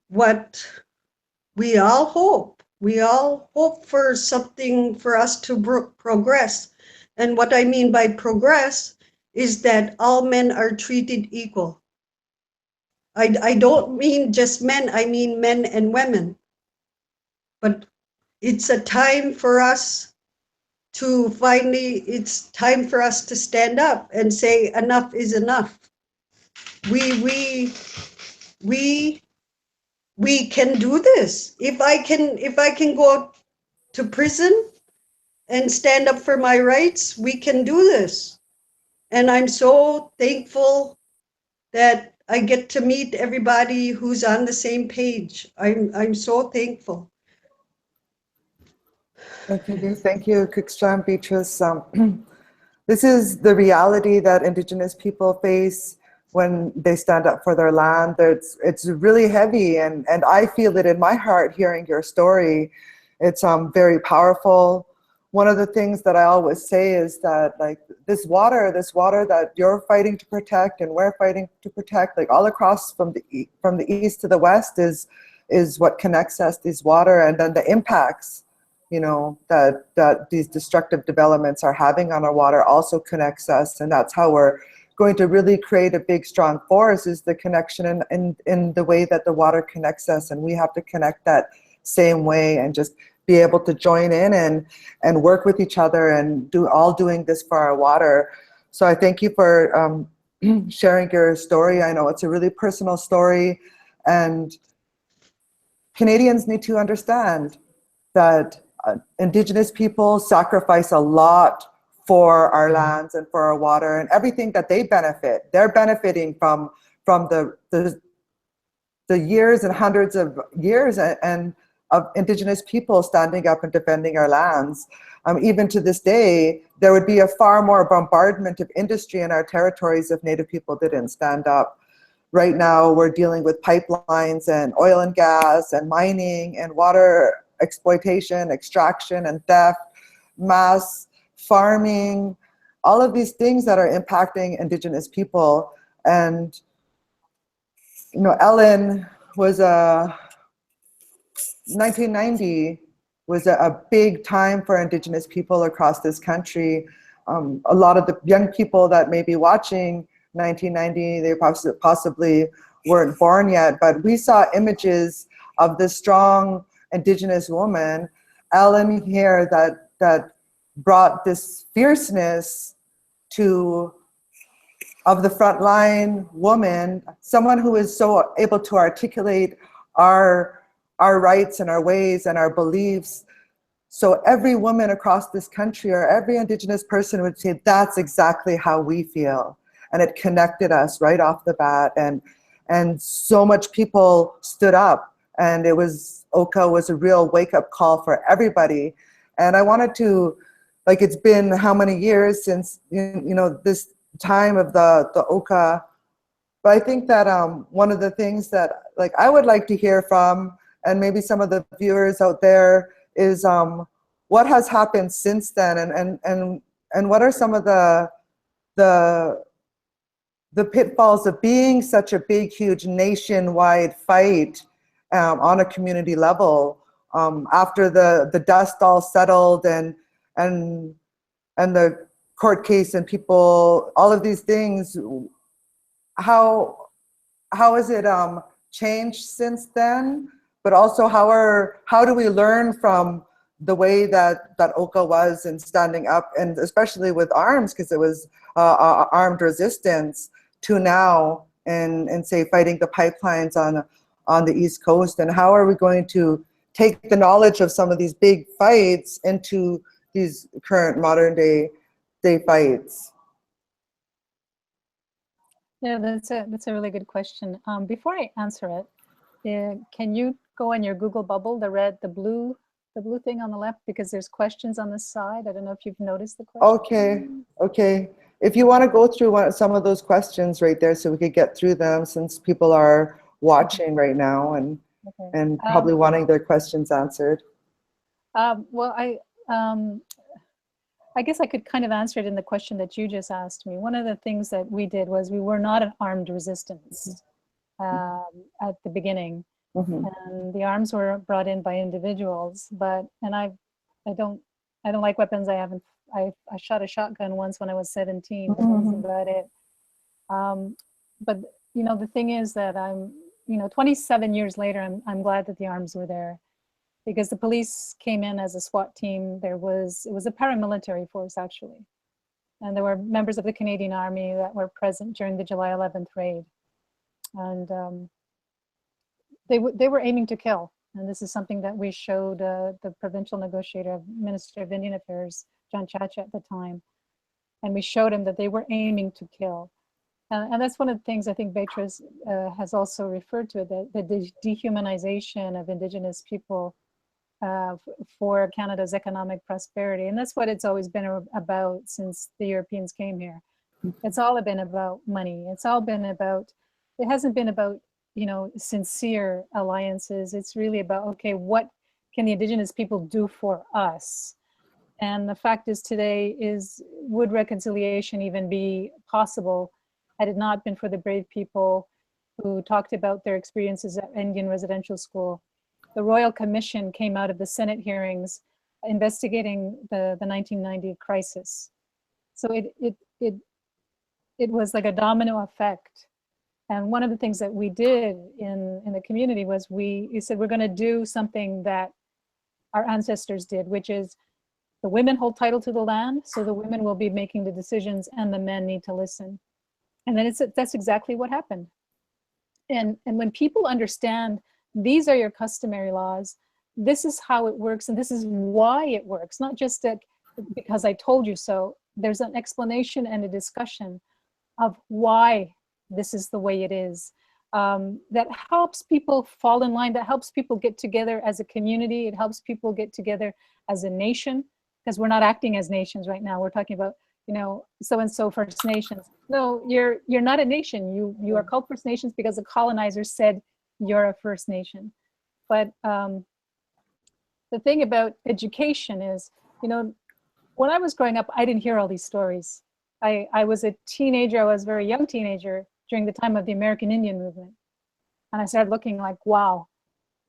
what we all hope. We all hope for something for us to progress. And what I mean by progress is that all men are treated equal. I don't mean just men, I mean men and women. But it's a time for us to finally, it's time for us to stand up and say enough is enough. We can do this. If I can go to prison and stand up for my rights, we can do this. And I'm so thankful that I get to meet everybody who's on the same page. I'm so thankful. Thank you, Cookstrom, Beatrice. This is the reality that Indigenous people face when they stand up for their land. It's really heavy, and I feel it in my heart hearing your story. It's very powerful. One of the things that I always say is that, like, this water that you're fighting to protect and we're fighting to protect, like all across from the east to the west, is what connects us. This water, and then the impacts, you know, that these destructive developments are having on our water also connects us, and that's how we're going to really create a big, strong force, is the connection in the way that the water connects us, and we have to connect that same way and just be able to join in and work with each other and doing this for our water. So I thank you for sharing your story. I know it's a really personal story, and Canadians need to understand that Indigenous people sacrifice a lot for our lands and for our water and everything that they benefit. They're benefiting from the years and hundreds of years and of Indigenous people standing up and defending our lands. Even to this day, there would be a far more bombardment of industry in our territories if Native people didn't stand up. Right now, we're dealing with pipelines and oil and gas and mining and water exploitation, extraction and theft, mass farming, all of these things that are impacting Indigenous people. And, you know, Ellen was 1990 was a big time for Indigenous people across this country. A lot of the young people that may be watching 1990, they possibly weren't born yet, but we saw images of this strong Indigenous woman, Ellen here, that brought this fierceness of the frontline woman, someone who is so able to articulate our rights and our ways and our beliefs. So every woman across this country or every Indigenous person would say, that's exactly how we feel. And it connected us right off the bat. And so much people stood up, and Oka was a real wake-up call for everybody. And I wanted to, like, it's been how many years since, you know, this time of the Oka, but I think that one of the things that, like, I would like to hear from, and maybe some of the viewers out there, is what has happened since then, and what are some of the pitfalls of being such a big, huge nationwide fight on a community level after the dust all settled and the court case and people, all of these things. How has it changed since then? But also, how do we learn from the way that Oka was in standing up, and especially with arms, because it was armed resistance, to now and say fighting the pipelines on the East Coast? And how are we going to take the knowledge of some of these big fights into these current modern day fights? Yeah, that's a really good question. Before I answer it, can you go on your Google bubble, the blue thing on the left, because there's questions on the side. I don't know if you've noticed the question. Okay. If you want to go through some of those questions right there, so we could get through them, since people are watching right now and probably wanting their questions answered. Well, I guess I could kind of answer it in the question that you just asked me. One of the things that we did was we were not an armed resistance at the beginning, and the arms were brought in by individuals. And I don't like weapons. I shot a shotgun once when I was 17, but that was about it. But the thing is that 27 years later, I'm glad that the arms were there, because the police came in as a SWAT team. It was a paramilitary force, actually. And there were members of the Canadian Army that were present during the July 11th raid. And they were aiming to kill. And this is something that we showed the provincial negotiator, Minister of Indian Affairs, John Chacha at the time. And we showed him that they were aiming to kill. And that's one of the things I think Beatrice has also referred to, the dehumanization of Indigenous people for Canada's economic prosperity. And that's what it's always been about since the Europeans came here. It's all been about money. It's all been about, it hasn't been about, sincere alliances. It's really about, okay, what can the Indigenous people do for us? And the fact is today would reconciliation even be possible had it not been for the brave people who talked about their experiences at Indian residential school? The Royal Commission came out of the Senate hearings investigating the 1990 crisis. So it was like a domino effect. And one of the things that we did in the community was we said, we're going to do something that our ancestors did, which is the women hold title to the land, so the women will be making the decisions and the men need to listen. And then that's exactly what happened. And when people understand these are your customary laws, this is how it works, and this is why it works, not just that because I told you so. There's an explanation and a discussion of why this is the way it is. That helps people fall in line, that helps people get together as a community. It helps people get together as a nation, because we're not acting as nations right now. We're talking about, so-and-so First Nations. No, you're not a nation. You are called First Nations because the colonizers said you're a First Nation. But the thing about education is, when I was growing up, I didn't hear all these stories. I was a teenager, I was a very young teenager during the time of the American Indian movement. And I started looking like, wow,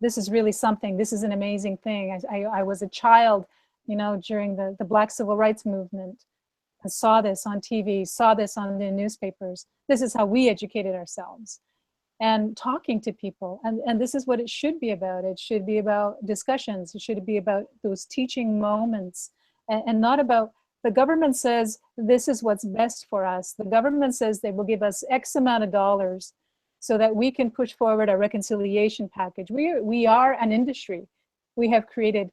this is really something. This is an amazing thing. I was a child, during the Black Civil Rights Movement. I saw this on TV, saw this on the newspapers. This is how we educated ourselves. And talking to people. And this is what it should be about. It should be about discussions. It should be about those teaching moments, and not about the government says this is what's best for us. The government says they will give us X amount of dollars so that we can push forward a reconciliation package. We are an industry. We have created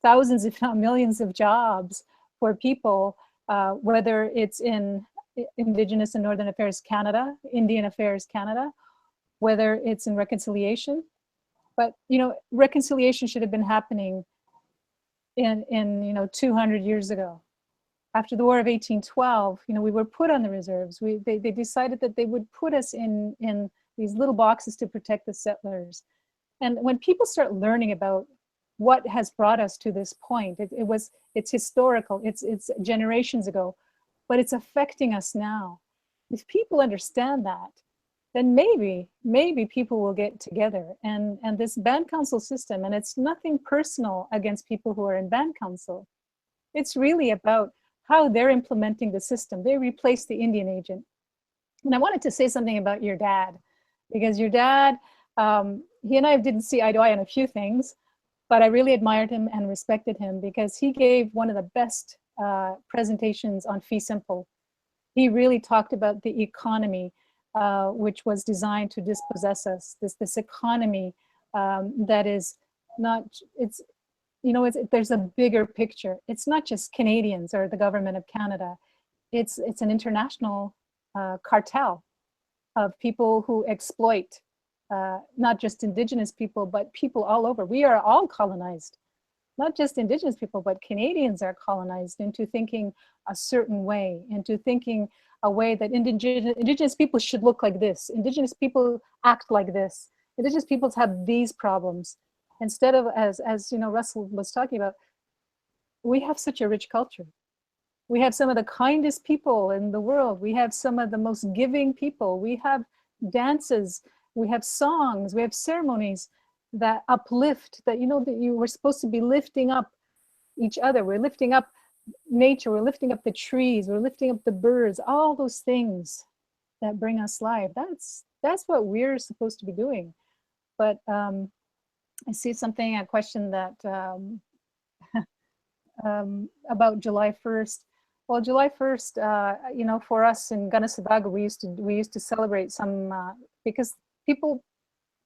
thousands, if not millions, of jobs for people, whether it's in Indigenous and Northern Affairs Canada, Indian Affairs Canada, whether it's in reconciliation. But reconciliation should have been happening in 200 years ago. After the War of 1812, we were put on the reserves. They decided that they would put us in these little boxes to protect the settlers. And when people start learning about what has brought us to this point, it's historical, it's generations ago, but it's affecting us now. If people understand that, then maybe people will get together. And this band council system, and it's nothing personal against people who are in band council. It's really about how they're implementing the system. They replaced the Indian agent. And I wanted to say something about your dad, because your dad, he and I didn't see eye to eye on a few things, but I really admired him and respected him because he gave one of the best presentations on fee simple. He really talked about the economy, which was designed to dispossess us, this economy that is it's, you know, there's a bigger picture. It's not just Canadians or the government of Canada. It's an international cartel of people who exploit not just Indigenous people, but people all over. We are all colonized. Not just Indigenous people, but Canadians are colonized into thinking a certain way, into thinking a way that Indigenous people should look like this. Indigenous people act like this. Indigenous peoples have these problems. Instead of, as you know, Russell was talking about, we have such a rich culture. We have some of the kindest people in the world. We have some of the most giving people. We have dances, we have songs, we have ceremonies that uplift, that, you know, that you were supposed to be lifting up each other. We're lifting up nature, we're lifting up the trees, we're lifting up the birds, all those things that bring us life. That's what we're supposed to be doing. But I see something, a question that about July 1st. Well, July 1st, you know, for us in Kanahus, we used to celebrate some, because people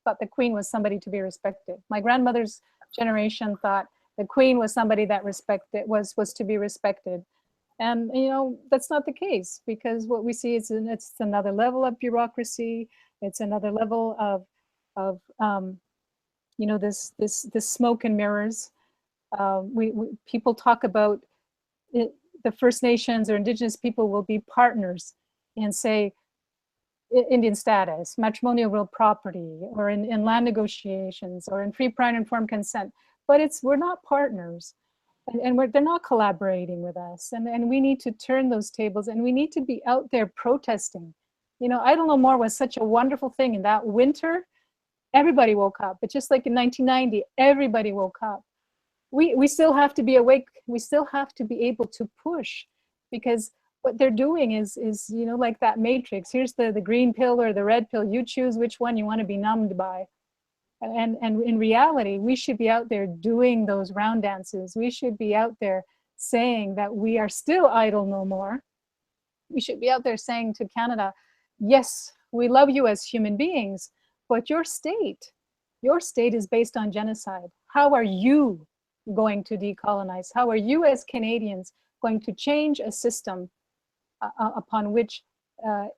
thought the Queen was somebody to be respected. My grandmother's generation thought the Queen was somebody that was to be respected. And, you know, that's not the case, because what we see is it's another level of bureaucracy. It's another level of you know, this smoke and mirrors. People talk about it, the First Nations or Indigenous people will be partners in, say, Indian status, matrimonial real property, or in land negotiations, or in free, prior, and informed consent. But we're not partners, and they're not collaborating with us. And we need to turn those tables, and we need to be out there protesting. You know, Idle No More was such a wonderful thing. In that winter, everybody woke up. But just like in 1990, everybody woke up. We still have to be awake. We still have to be able to push, because what they're doing is, you know, like that matrix. Here's the green pill or the red pill. You choose which one you want to be numbed by. And in reality, we should be out there doing those round dances. We should be out there saying that we are still idle no more. We should be out there saying to Canada, yes, we love you as human beings, but your state is based on genocide. How are you going to decolonize? How are you as Canadians going to change a system upon which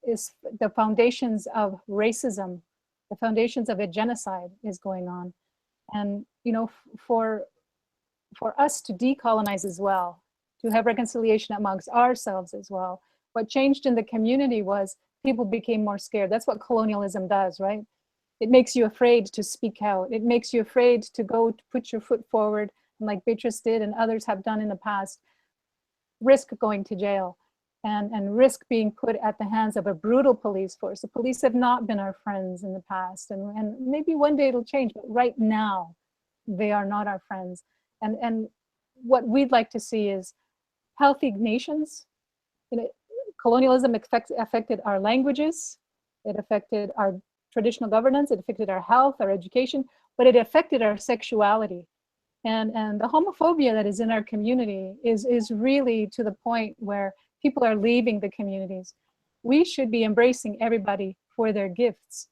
is the foundations of racism, the foundations of a genocide is going on? And, you know, for us to decolonize as well, to have reconciliation amongst ourselves as well, what changed in the community was people became more scared. That's what colonialism does, right? It makes you afraid to speak out. It makes you afraid to go to put your foot forward, and like Beatrice did and others have done in the past, risk going to jail and risk being put at the hands of a brutal police force. The police have not been our friends in the past, and maybe one day it'll change, but right now they are not our friends. And what we'd like to see is healthy nations. You know, colonialism affected our languages, it affected our traditional governance, it affected our health, our education, but it affected our sexuality. And the homophobia that is in our community is really to the point where people are leaving the communities. We should be embracing everybody for their gifts.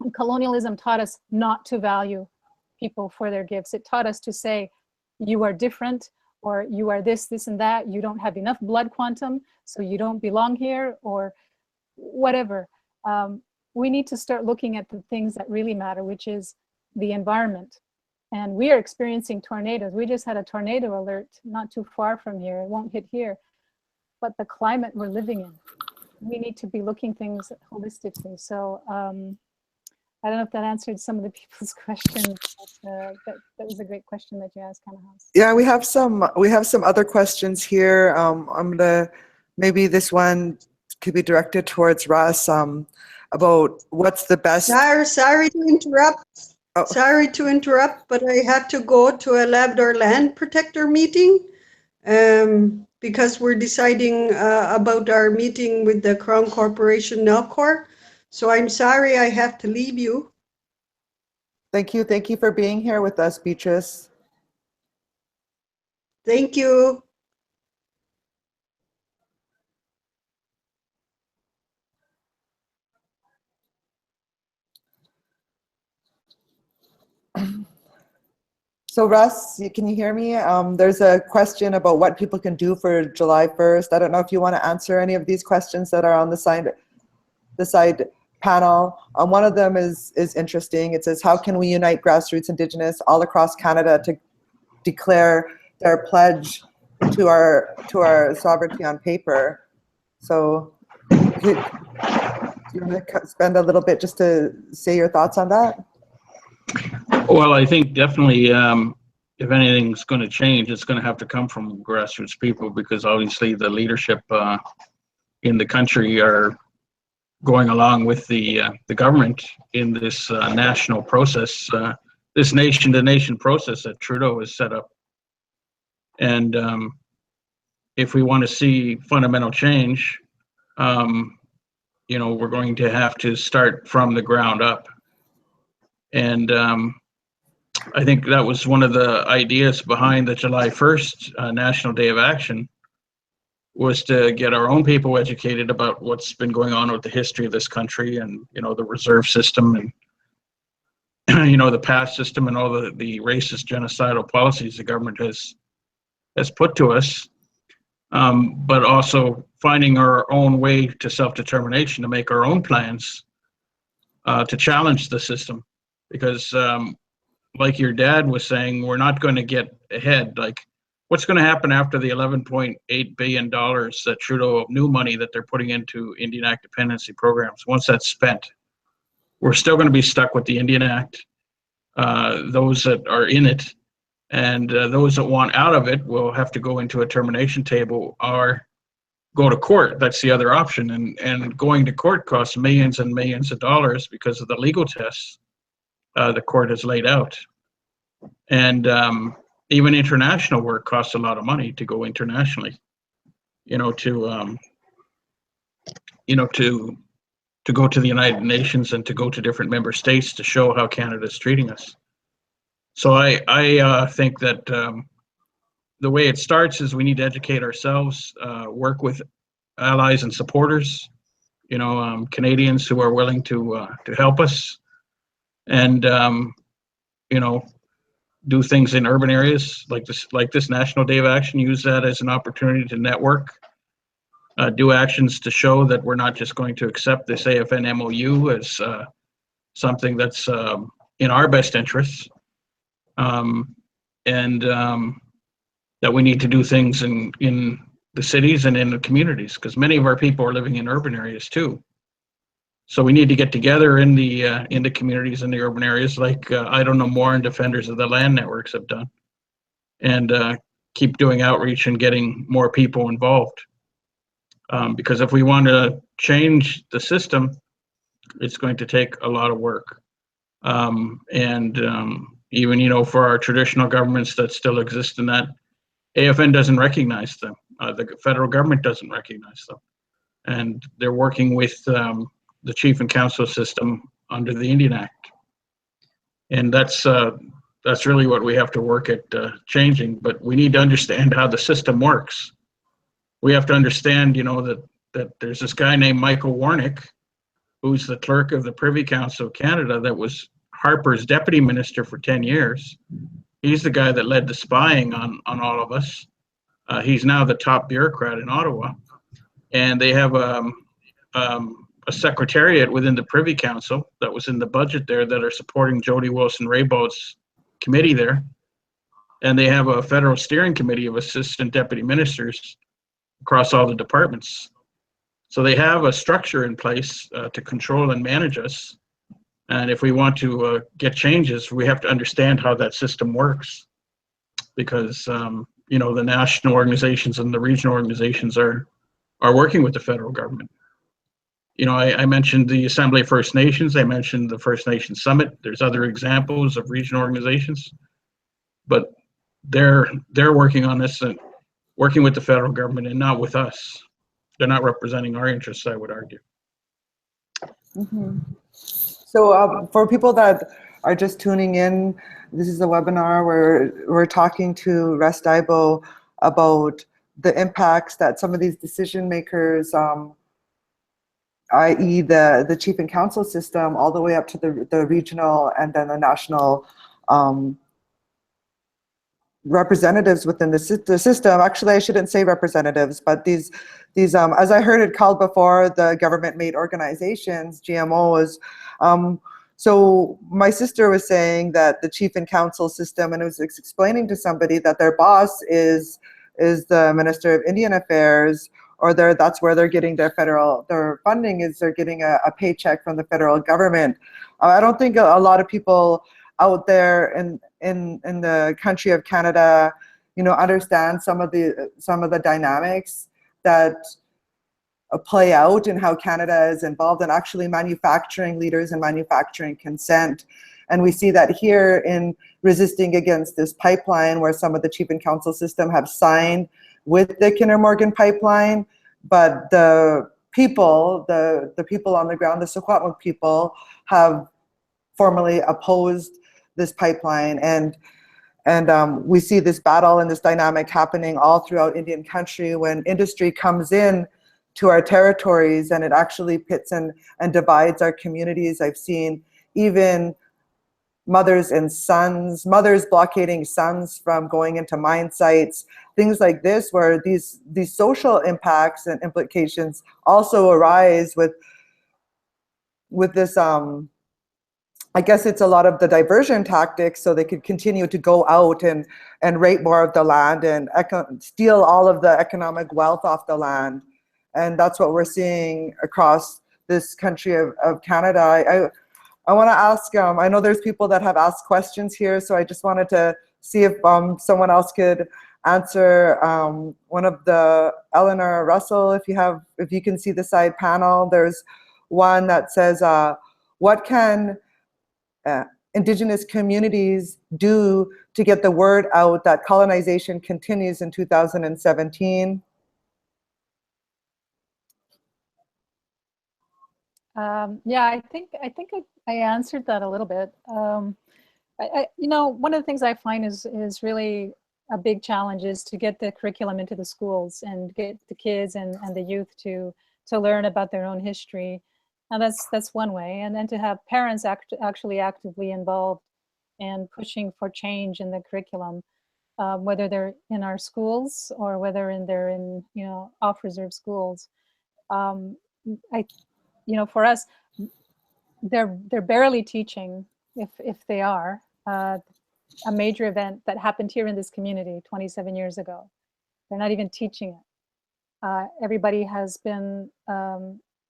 And colonialism taught us not to value people for their gifts. It taught us to say, you are different, or you are this, this, and that. You don't have enough blood quantum, so you don't belong here, or whatever. We need to start looking at the things that really matter, which is the environment. And we are experiencing tornadoes. We just had a tornado alert not too far from here. It won't hit here, but the climate we're living in, we need to be looking things holistically. So I don't know if that answered some of the people's questions, but that was a great question that you asked, Kanahus. Yeah, we have some other questions here. I'm gonna, maybe this one could be directed towards Russ, about what's the best. Sorry to interrupt. Oh. Sorry to interrupt, but I had to go to a Labrador Land Protector meeting because we're deciding about our meeting with the Crown Corporation Nalcor. So I'm sorry I have to leave you. Thank you for being here with us, Beatrice. Thank you. So Russ, can you hear me? There's a question about what people can do for July 1st. I don't know if you want to answer any of these questions that are on the side panel. One of them is interesting. It says, how can we unite grassroots Indigenous all across Canada to declare their pledge to our sovereignty on paper? So do you want to spend a little bit just to say your thoughts on that? Well, I think definitely if anything's going to change, it's going to have to come from grassroots people, because obviously the leadership in the country are going along with the government in this national process, this nation-to-nation process that Trudeau has set up. And if we want to see fundamental change, you know, we're going to have to start from the ground up. And I think that was one of the ideas behind the July 1st National Day of Action, was to get our own people educated about what's been going on with the history of this country, and, you know, the reserve system, and you know, the past system, and all the racist genocidal policies the government has put to us, but also finding our own way to self-determination, to make our own plans to challenge the system. Because like your dad was saying, we're not going to get ahead. Like, what's going to happen after the $11.8 billion that Trudeau, new money that they're putting into Indian Act dependency programs? Once that's spent, we're still going to be stuck with the Indian Act, those that are in it, and those that want out of it will have to go into a termination table or go to court. That's the other option. And going to court costs millions and millions of dollars because of the legal tests the court has laid out. And even international work costs a lot of money to go internationally, you know, to go to the United Nations and to go to different member states to show how Canada is treating us. So I think that the way it starts is we need to educate ourselves, work with allies and supporters, you know, Canadians who are willing to help us, and you know, do things in urban areas like this National Day of Action. Use that as an opportunity to network, do actions to show that we're not just going to accept this AFN MOU as something that's in our best interests, and that we need to do things in the cities and in the communities, because many of our people are living in urban areas too. So we need to get together in the communities in the urban areas, like I Don't Know More and Defenders of the Land networks have done, and keep doing outreach and getting more people involved. Because if we want to change the system, it's going to take a lot of work. And even, you know, for our traditional governments that still exist in that, AFN doesn't recognize them. The federal government doesn't recognize them. And they're working with the chief and council system under the Indian Act. And that's really what we have to work at changing. But we need to understand how the system works. We have to understand, you know, that there's this guy named Michael Warnick, who's the clerk of the Privy Council of Canada, that was Harper's deputy minister for 10 years. He's the guy that led the spying on all of us. He's now the top bureaucrat in Ottawa. And they have a secretariat within the Privy Council that was in the budget there that are supporting Jody Wilson-Raybaugh's committee there. And they have a federal steering committee of assistant deputy ministers across all the departments. So they have a structure in place to control and manage us. And if we want to get changes, we have to understand how that system works, because you know, the national organizations and the regional organizations are working with the federal government. You know, I mentioned the Assembly of First Nations. I mentioned the First Nations Summit. There's other examples of regional organizations, but they're working on this and working with the federal government and not with us. They're not representing our interests, I would argue. Mm-hmm. So for people that are just tuning in, this is a webinar where we're talking to Russ Diabo about the impacts that some of these decision makers, i.e. the chief and council system, all the way up to the regional and then the national representatives within the system. Actually, I shouldn't say representatives, but these as I heard it called before, the government-made organizations, GMOs. So my sister was saying that the chief and council system, and it was explaining to somebody that their boss is the Minister of Indian Affairs, or that's where they're getting their funding, is they're getting a paycheck from the federal government. I don't think a lot of people out there in the country of Canada, understand some of the dynamics that play out and how Canada is involved in actually manufacturing leaders and manufacturing consent. And we see that here in resisting against this pipeline, where some of the chief and council system have signed with the Kinder Morgan pipeline, but the people on the ground, the Secwepemc people, have formally opposed this pipeline. And we see this battle and this dynamic happening all throughout Indian country when industry comes in to our territories, and it actually pits and divides our communities. I've seen even mothers blockading sons from going into mine sites, things like this, where these social impacts and implications also arise with this, I guess it's a lot of the diversion tactics, so they could continue to go out and rape more of the land and steal all of the economic wealth off the land. And that's what we're seeing across this country of Canada. I want to ask, I know there's people that have asked questions here, so I just wanted to see if someone else could answer one of the, Eleanor Russell, if you can see the side panel. There's one that says, what can Indigenous communities do to get the word out that colonization continues in 2017? Yeah, I think I answered that a little bit. One of the things I find is really a big challenge is to get the curriculum into the schools and get the kids and the youth to learn about their own history. And that's one way. And then to have parents actually actively involved and pushing for change in the curriculum, whether they're in our schools or whether they're in off-reserve schools. For us, they're barely teaching, if they are, a major event that happened here in this community 27 years ago. They're not even teaching it. Everybody has been,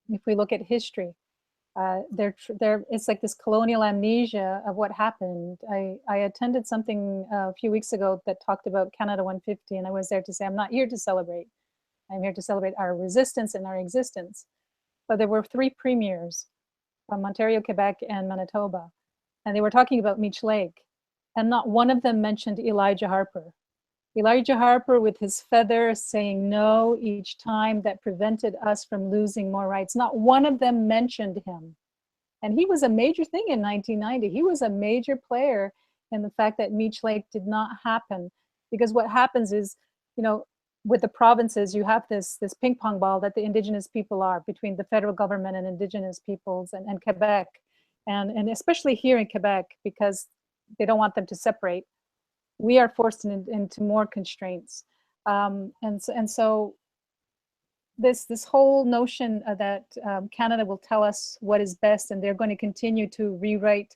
if we look at history, it's like this colonial amnesia of what happened. I attended something a few weeks ago that talked about Canada 150, and I was there to say, I'm not here to celebrate. I'm here to celebrate our resistance and our existence. But there were 3 premiers from Ontario, Quebec, and Manitoba, and they were talking about Meech Lake, and not one of them mentioned Elijah Harper. Elijah Harper, with his feather, saying no each time, that prevented us from losing more rights. Not one of them mentioned him. And he was a major thing in 1990. He was a major player in the fact that Meech Lake did not happen. Because what happens is, with the provinces, you have this ping pong ball that the Indigenous people are between the federal government and Indigenous peoples and Quebec. And especially here in Quebec, because they don't want them to separate, we are forced into more constraints. And so this whole notion that Canada will tell us what is best and they're going to continue to rewrite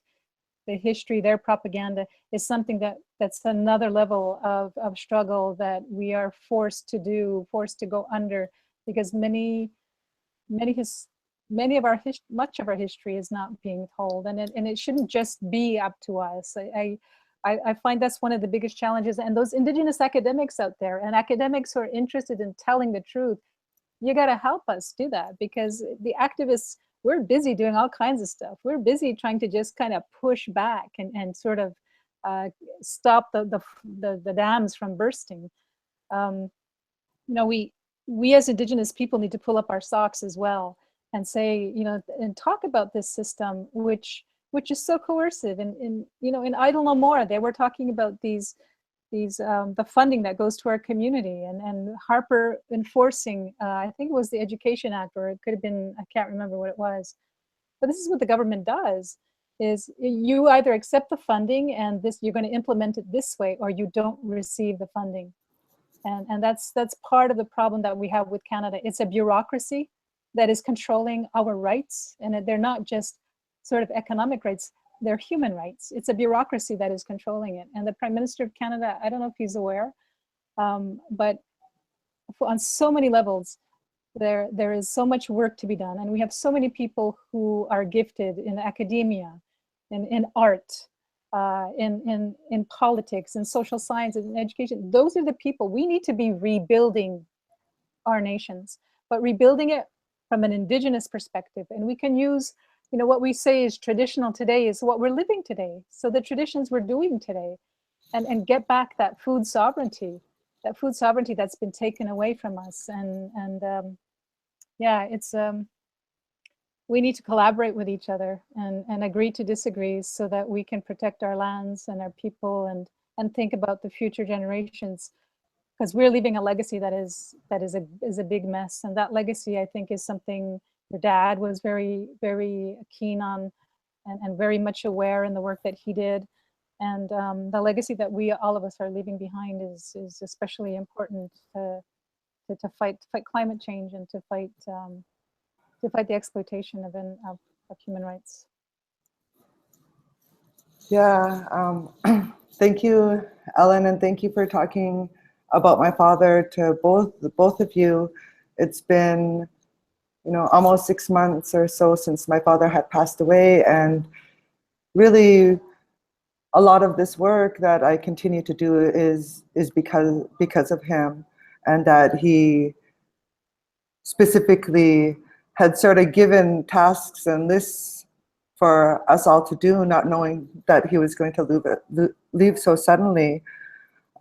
the history, their propaganda, is something that's another level of struggle that we are forced to go under, because much of our history is not being told, and it shouldn't just be up to us. I find that's one of the biggest challenges. And those Indigenous academics out there, and academics who are interested in telling the truth, you got to help us do that, because the activists, we're busy doing all kinds of stuff. We're busy trying to just kind of push back and sort of stop the dams from bursting. We as Indigenous people need to pull up our socks as well and say, and talk about this system, which is so coercive. And in Idle No More, they were talking about the funding that goes to our community, and Harper enforcing, I think it was the Education Act, or it could have been, I can't remember what it was, but this is what the government does. is you either accept the funding and you're going to implement it this way, or you don't receive the funding. And that's part of the problem that we have with Canada. It's a bureaucracy that is controlling our rights, and they're not just sort of economic rights, they're human rights. It's a bureaucracy that is controlling it. And the Prime Minister of Canada, I don't know if he's aware, but on so many levels, there is so much work to be done. And we have so many people who are gifted in academia, in art, in politics, in social sciences, in education. Those are the people. We need to be rebuilding our nations, but rebuilding it from an Indigenous perspective. And we can use, what we say is traditional today is what we're living today. So the traditions we're doing today, and get back that food sovereignty that's been taken away from us. Yeah, it's we need to collaborate with each other and agree to disagree so that we can protect our lands and our people and think about the future generations, because we're leaving a legacy that is a big mess. And that legacy, I think, is something your dad was very, very keen on and very much aware in the work that he did. And the legacy that all of us are leaving behind is especially important to fight climate change and to fight the exploitation of human rights. Yeah, thank you, Ellen, and thank you for talking about my father to both of you. It's been, almost 6 months or so since my father had passed away, and really a lot of this work that I continue to do is because of him, and that he specifically had sort of given tasks and lists for us all to do, not knowing that he was going to leave so suddenly.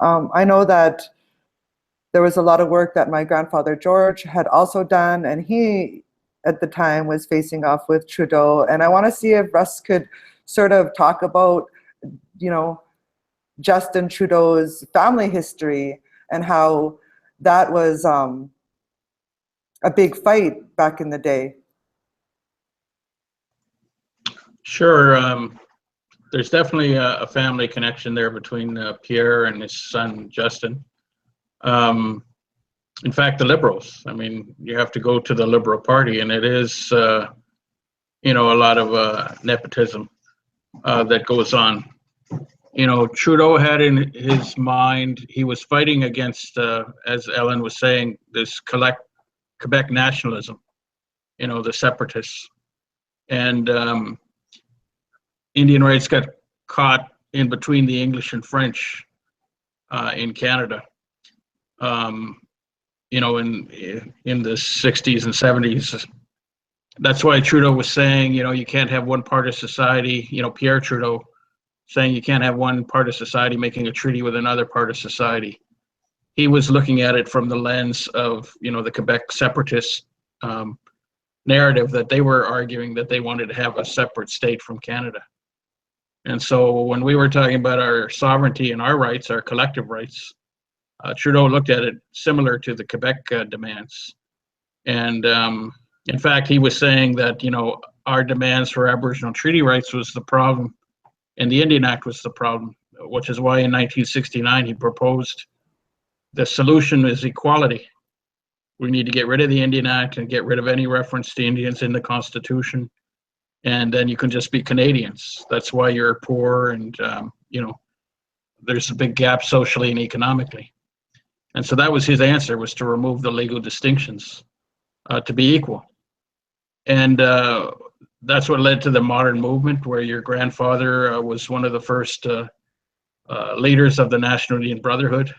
I know that there was a lot of work that my grandfather George had also done, and he at the time was facing off with Trudeau. And I want to see if Russ could sort of talk about, Justin Trudeau's family history and how that was a big fight back in the day. Sure. There's definitely a family connection there between Pierre and his son Justin. In fact, the Liberals, you have to go to the Liberal Party, and it is, a lot of nepotism that goes on. Trudeau had in his mind, he was fighting against, as Ellen was saying, this Quebec nationalism, the separatists. And Indian rights got caught in between the English and French in Canada, in the 60s and 70s. That's why Trudeau was saying, you can't have one part of society, Pierre Trudeau saying you can't have one part of society making a treaty with another part of society. He was looking at it from the lens of, the Quebec separatist narrative that they were arguing that they wanted to have a separate state from Canada. And so when we were talking about our sovereignty and our rights, our collective rights, Trudeau looked at it similar to the Quebec demands. And in fact, he was saying that, our demands for Aboriginal treaty rights was the problem, and the Indian Act was the problem, which is why in 1969 he proposed the solution is equality. We need to get rid of the Indian Act and get rid of any reference to Indians in the Constitution, and then you can just be Canadians. That's why you're poor, and there's a big gap socially and economically. And so that was his answer, was to remove the legal distinctions, to be equal. And that's what led to the modern movement, where your grandfather was one of the first leaders of the National Indian Brotherhood.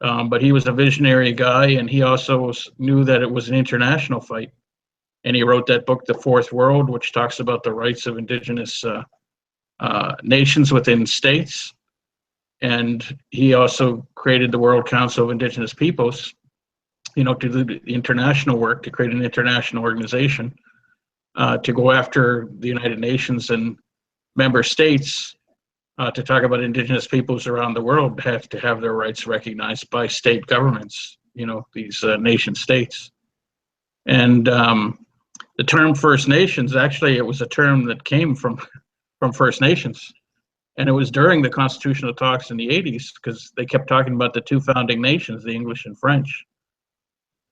But he was a visionary guy, and he also knew that it was an international fight. And he wrote that book, The Fourth World, which talks about the rights of Indigenous nations within states. And he also created the World Council of Indigenous Peoples, to do the international work, to create an international organization, to go after the United Nations and member states, to talk about Indigenous peoples around the world have to have their rights recognized by state governments, these nation states. And the term First Nations, actually, it was a term that came from from First Nations. And it was during the constitutional talks in the 80s, because they kept talking about the two founding nations, the English and French.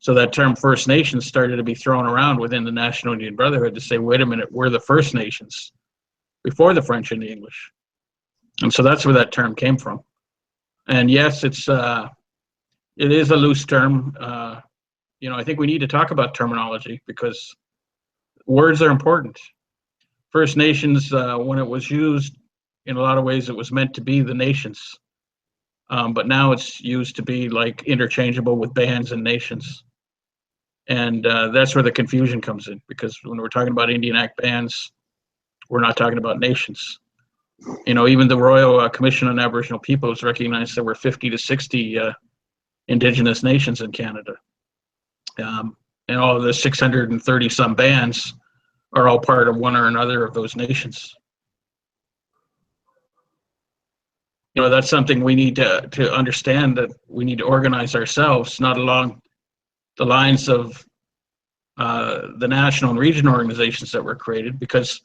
So that term First Nations started to be thrown around within the National Indian Brotherhood to say, wait a minute, we're the First Nations before the French and the English. And so that's where that term came from. And yes, it is a loose term. I think we need to talk about terminology because words are important. First Nations, when it was used, in a lot of ways, it was meant to be the nations. But now it's used to be like interchangeable with bands and nations. And that's where the confusion comes in, because when we're talking about Indian Act bands, we're not talking about nations. Even the Royal Commission on Aboriginal Peoples recognized there were 50 to 60 Indigenous nations in Canada. And all of the 630 some bands are all part of one or another of those nations. That's something we need to understand, that we need to organize ourselves, not along the lines of the national and regional organizations that were created, because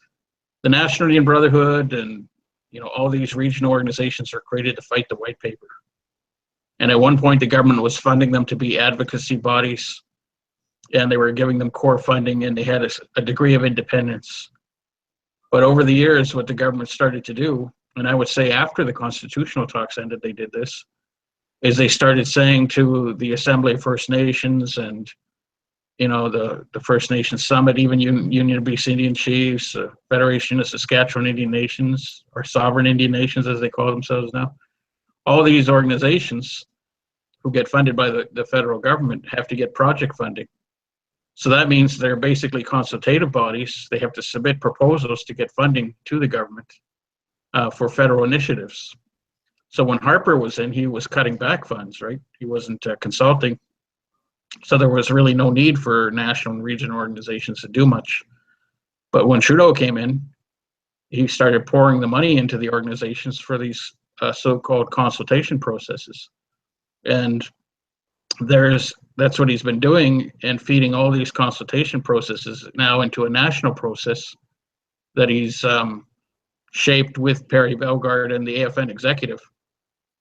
the National Indian Brotherhood and all these regional organizations are created to fight the white paper. And at one point, the government was funding them to be advocacy bodies, and they were giving them core funding, and they had a degree of independence. But over the years, what the government started to do, and I would say after the constitutional talks ended, they did this, is they started saying to the Assembly of First Nations and the First Nations Summit, even Union of BC Indian Chiefs, Federation of Saskatchewan Indian Nations, or Sovereign Indian Nations as they call themselves now, all these organizations who get funded by the federal government have to get project funding. So that means they're basically consultative bodies. They have to submit proposals to get funding to the government for federal initiatives. So when Harper was in, he was cutting back funds, right? He wasn't consulting. So there was really no need for national and regional organizations to do much. But when Trudeau came in, he started pouring the money into the organizations for these so-called consultation processes. And that's what he's been doing, and feeding all these consultation processes now into a national process that he's shaped with Perry Bellegarde and the AFN executive.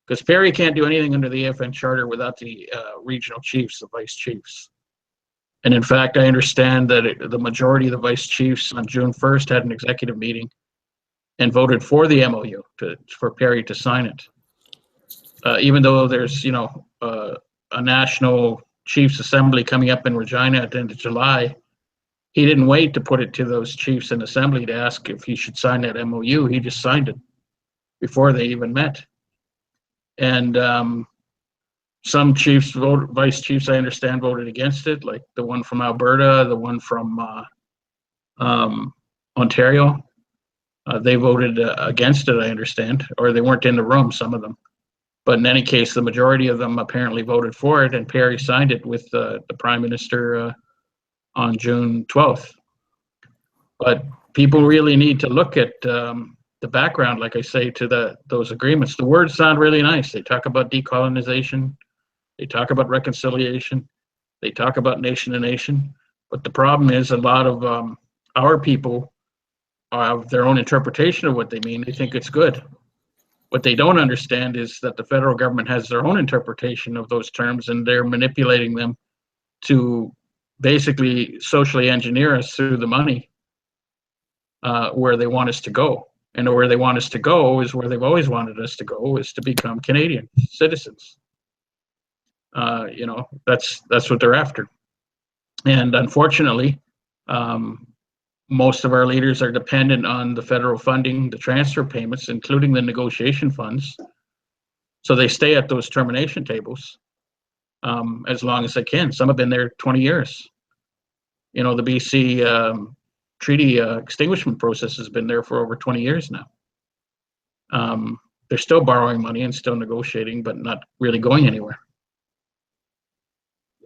Because Perry can't do anything under the AFN charter without the regional chiefs, the vice chiefs. And in fact, I understand that the majority of the vice chiefs on June 1st had an executive meeting and voted for the MOU for Perry to sign it. Even though there's, a national chiefs assembly coming up in Regina at the end of July, he didn't wait to put it to those chiefs in assembly to ask if he should sign that MOU. He just signed it before they even met. And some chiefs, vice chiefs, I understand, voted against it, like the one from Alberta, the one from Ontario. They voted against it, I understand, or they weren't in the room, some of them. But in any case, the majority of them apparently voted for it, and Perry signed it with the Prime Minister on June 12th. But people really need to look at the background, like I say, to those agreements. The words sound really nice. They talk about decolonization. They talk about reconciliation. They talk about nation to nation. But the problem is a lot of our people have their own interpretation of what they mean. They think it's good. What they don't understand is that the federal government has their own interpretation of those terms, and they're manipulating them to basically socially engineer us through the money where they want us to go. And where they want us to go is where they've always wanted us to go, is to become Canadian citizens. That's what they're after. And unfortunately, most of our leaders are dependent on the federal funding, the transfer payments, including the negotiation funds. So they stay at those termination tables as long as they can. Some have been there 20 years. The BC treaty extinguishment process has been there for over 20 years now. They're still borrowing money and still negotiating, but not really going anywhere.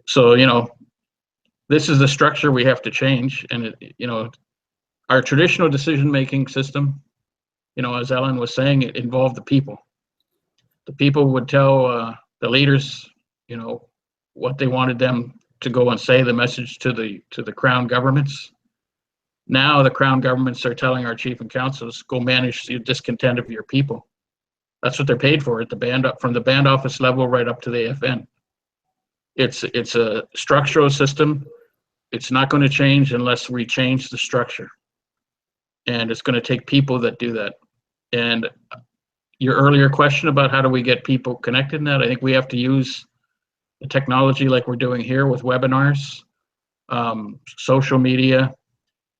So, this is the structure we have to change. And, our traditional decision-making system, as Ellen was saying, it involved the people. The people would tell the leaders, what they wanted them to go and say, the message to the crown governments. Now the Crown governments are telling our chief and councils, go manage the discontent of your people. That's what they're paid for at the band, from the band office level right up to the AFN. It's a structural system. It's not going to change unless we change the structure. And it's going to take people that do that. And your earlier question about how do we get people connected in that, I think we have to use the technology like we're doing here with webinars, social media,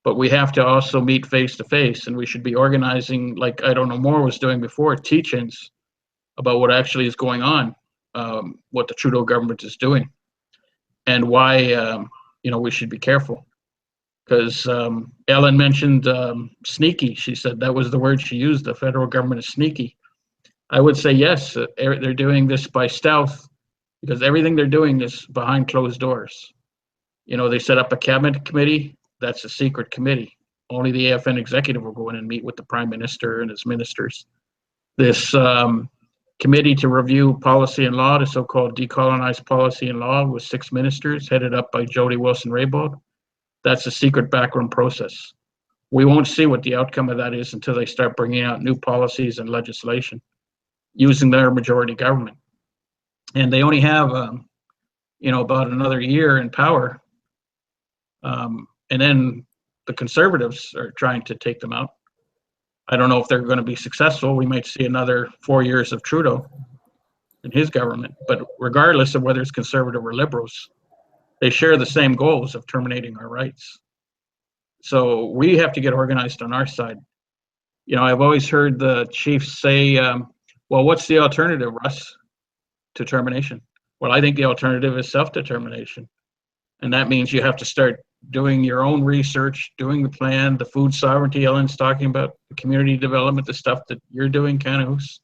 but we have to also meet face to face, and we should be organizing, like I don't know more was doing before, teach-ins about what actually is going on, what the Trudeau government is doing, and why we should be careful. Because Ellen mentioned sneaky. She said that was the word she used. The federal government is sneaky. I would say yes. They're doing this by stealth because everything they're doing is behind closed doors. They set up a cabinet committee. That's a secret committee. Only the AFN executive will go in and meet with the prime minister and his ministers. This committee to review policy and law, the so-called decolonized policy and law, with 6 ministers, headed up by Jody Wilson-Raybould. That's a secret backroom process. We won't see what the outcome of that is until they start bringing out new policies and legislation using their majority government. And they only have, about another year in power. And then the Conservatives are trying to take them out. I don't know if they're going to be successful. We might see another 4 years of Trudeau and his government. But regardless of whether it's Conservative or Liberals, they share the same goals of terminating our rights. So we have to get organized on our side. I've always heard the chiefs say, well, what's the alternative, Russ, to termination? Well, I think the alternative is self-determination. And that means you have to start doing your own research, doing the plan, the food sovereignty Ellen's talking about, the community development, the stuff that you're doing, Kanahus.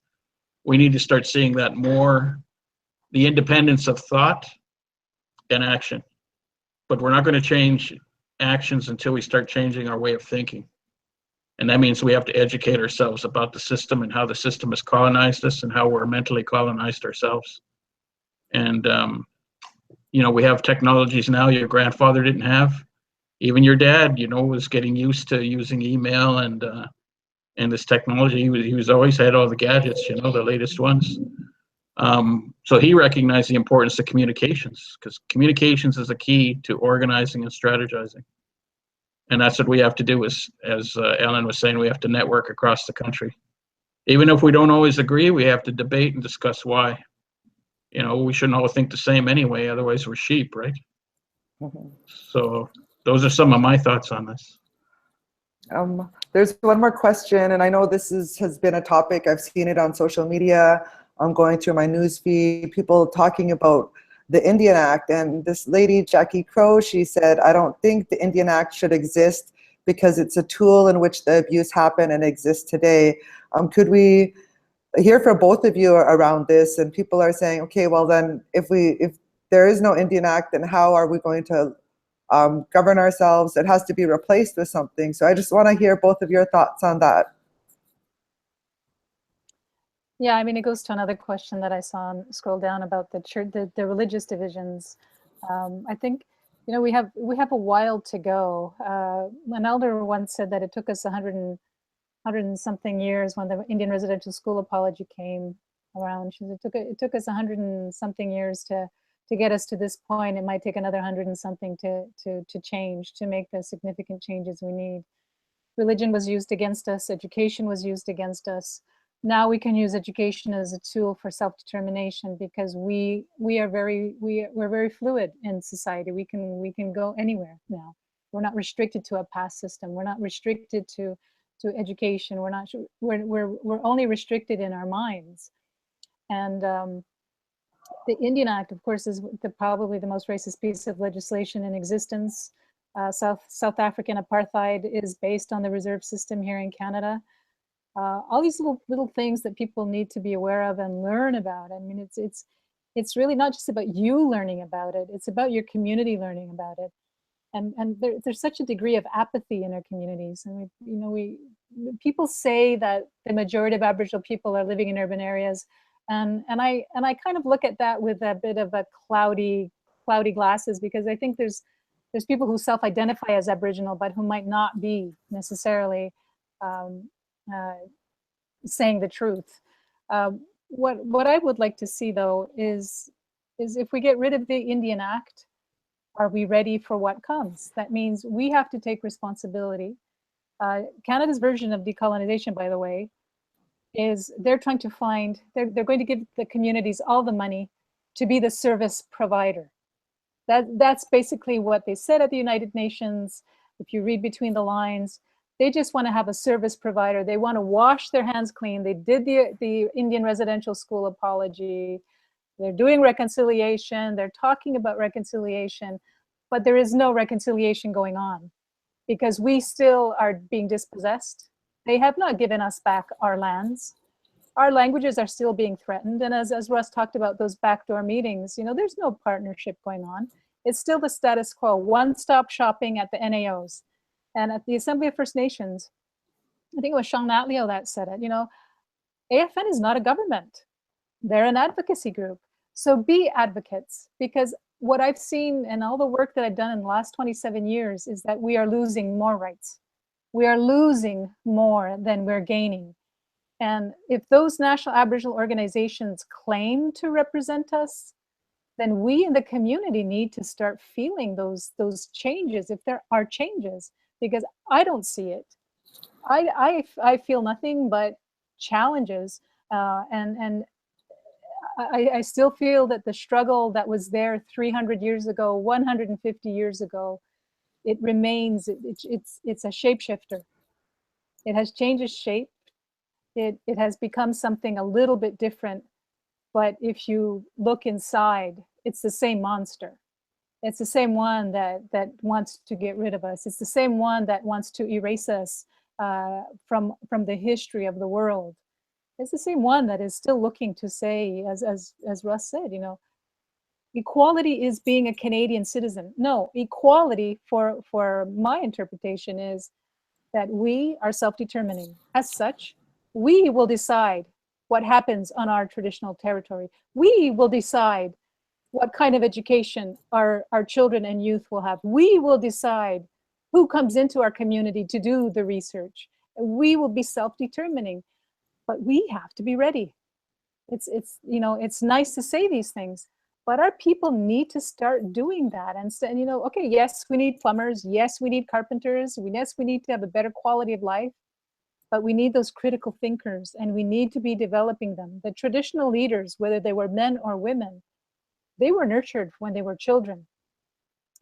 We need to start seeing that more, the independence of thought and action. But we're not going to change actions until we start changing our way of thinking. And that means we have to educate ourselves about the system and how the system has colonized us and how we're mentally colonized ourselves. And we have technologies now your grandfather didn't have. Even your dad, was getting used to using email and this technology. He was always had all the gadgets, the latest ones. So he recognized the importance of communications, because communications is a key to organizing and strategizing. And that's what we have to do, as Ellen was saying, we have to network across the country. Even if we don't always agree, we have to debate and discuss why. We shouldn't all think the same anyway, otherwise we're sheep, right? Mm-hmm. So those are some of my thoughts on this. There's one more question, and I know this has been a topic. I've seen it on social media. I'm going through my news feed, people talking about the Indian Act, and this lady, Jackie Crow, she said, I don't think the Indian Act should exist because it's a tool in which the abuse happened and exists today. Could we hear from both of you around this? And people are saying, okay, well then, if there is no Indian Act, then how are we going to govern ourselves? It has to be replaced with something. So I just want to hear both of your thoughts on that. Yeah, it goes to another question that I saw scroll down about the church, the religious divisions. I think, we have a while to go. An elder once said that it took us 100 and something years when the Indian residential school apology came around. She said it took us 100 and something years to get us to this point. It might take another 100 and something to change, to make the significant changes we need. Religion was used against us. Education was used against us. Now we can use education as a tool for self-determination, because we're very fluid in society. We can go anywhere now. We're not restricted to a past system. We're not restricted to education. We're only restricted in our minds. And the Indian Act, of course, is probably the most racist piece of legislation in existence. South African apartheid is based on the reserve system here in Canada. All these little things that people need to be aware of and learn about. It's really not just about you learning about it. It's about your community learning about it. And there's such a degree of apathy in our communities. And people say that the majority of Aboriginal people are living in urban areas, and I kind of look at that with a bit of a cloudy glasses, because I think there's There's people who self-identify as Aboriginal, but who might not be necessarily saying the truth. What I would like to see, though, is if we get rid of the Indian Act, are we ready for what comes? That means we have to take responsibility. Canada's version of decolonization, by the way, is they're trying to find, they're going to give the communities all the money to be the service provider. That's basically what they said at the United Nations. If you read between the lines, they just want to have a service provider. They want to wash their hands clean. They did the Indian residential school apology. They're doing reconciliation. They're talking about reconciliation, but there is no reconciliation going on because we still are being dispossessed. They have not given us back our lands. Our languages are still being threatened. And as Russ talked about those backdoor meetings, you know, there's no partnership going on. It's still the status quo, one-stop shopping at the NAOs. And at the Assembly of First Nations, I think it was Sean Natlio that said it, you know, AFN is not a government. They're an advocacy group. So be advocates, because what I've seen and all the work that I've done in the last 27 years is that we are losing more rights. We are losing more than we're gaining. And if those national Aboriginal organizations claim to represent us, then we in the community need to start feeling those changes, if there are changes, because I don't see it. I feel nothing but challenges, and I still feel that the struggle that was there 300 years ago, 150 years ago, it remains, it's a shapeshifter. It has changed its shape. It has become something a little bit different, but if you look inside, it's the same monster. It's the same one that wants to get rid of us. It's the same one that wants to erase us from the history of the world. It's the same one that is still looking to say, as Russ said, you know, equality is being a Canadian citizen. No, equality for my interpretation is that we are self-determining. As such, we will decide what happens on our traditional territory. We will decide what kind of education our children and youth will have. We will decide who comes into our community to do the research. We will be self-determining, but we have to be ready. It's you know, it's nice to say these things, but our people need to start doing that and say, you know, okay, yes, we need plumbers. Yes, we need carpenters. Yes, we need to have a better quality of life, but we need those critical thinkers and we need to be developing them. The traditional leaders, whether they were men or women, they were nurtured when they were children.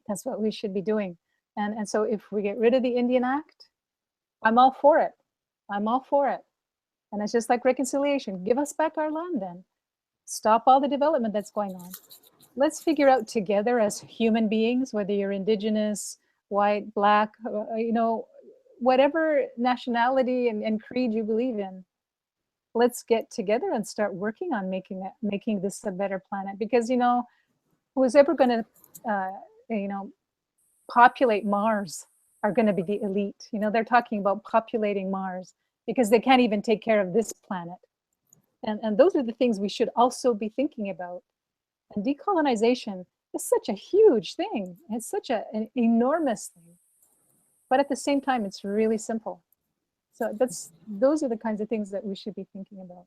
That's what we should be doing. And so if we get rid of the Indian Act, I'm all for it. I'm all for it. And it's just like reconciliation. Give us back our land then. Stop all the development that's going on. Let's figure out together as human beings, whether you're Indigenous, white, Black, you know, whatever nationality and creed you believe in, let's get together and start working on making this a better planet. Because, you know, who's ever going to, you know, populate Mars are going to be the elite. You know, they're talking about populating Mars because they can't even take care of this planet. And those are the things we should also be thinking about. And decolonization is such a huge thing. It's such an enormous thing. But at the same time, it's really simple. So those are the kinds of things that we should be thinking about.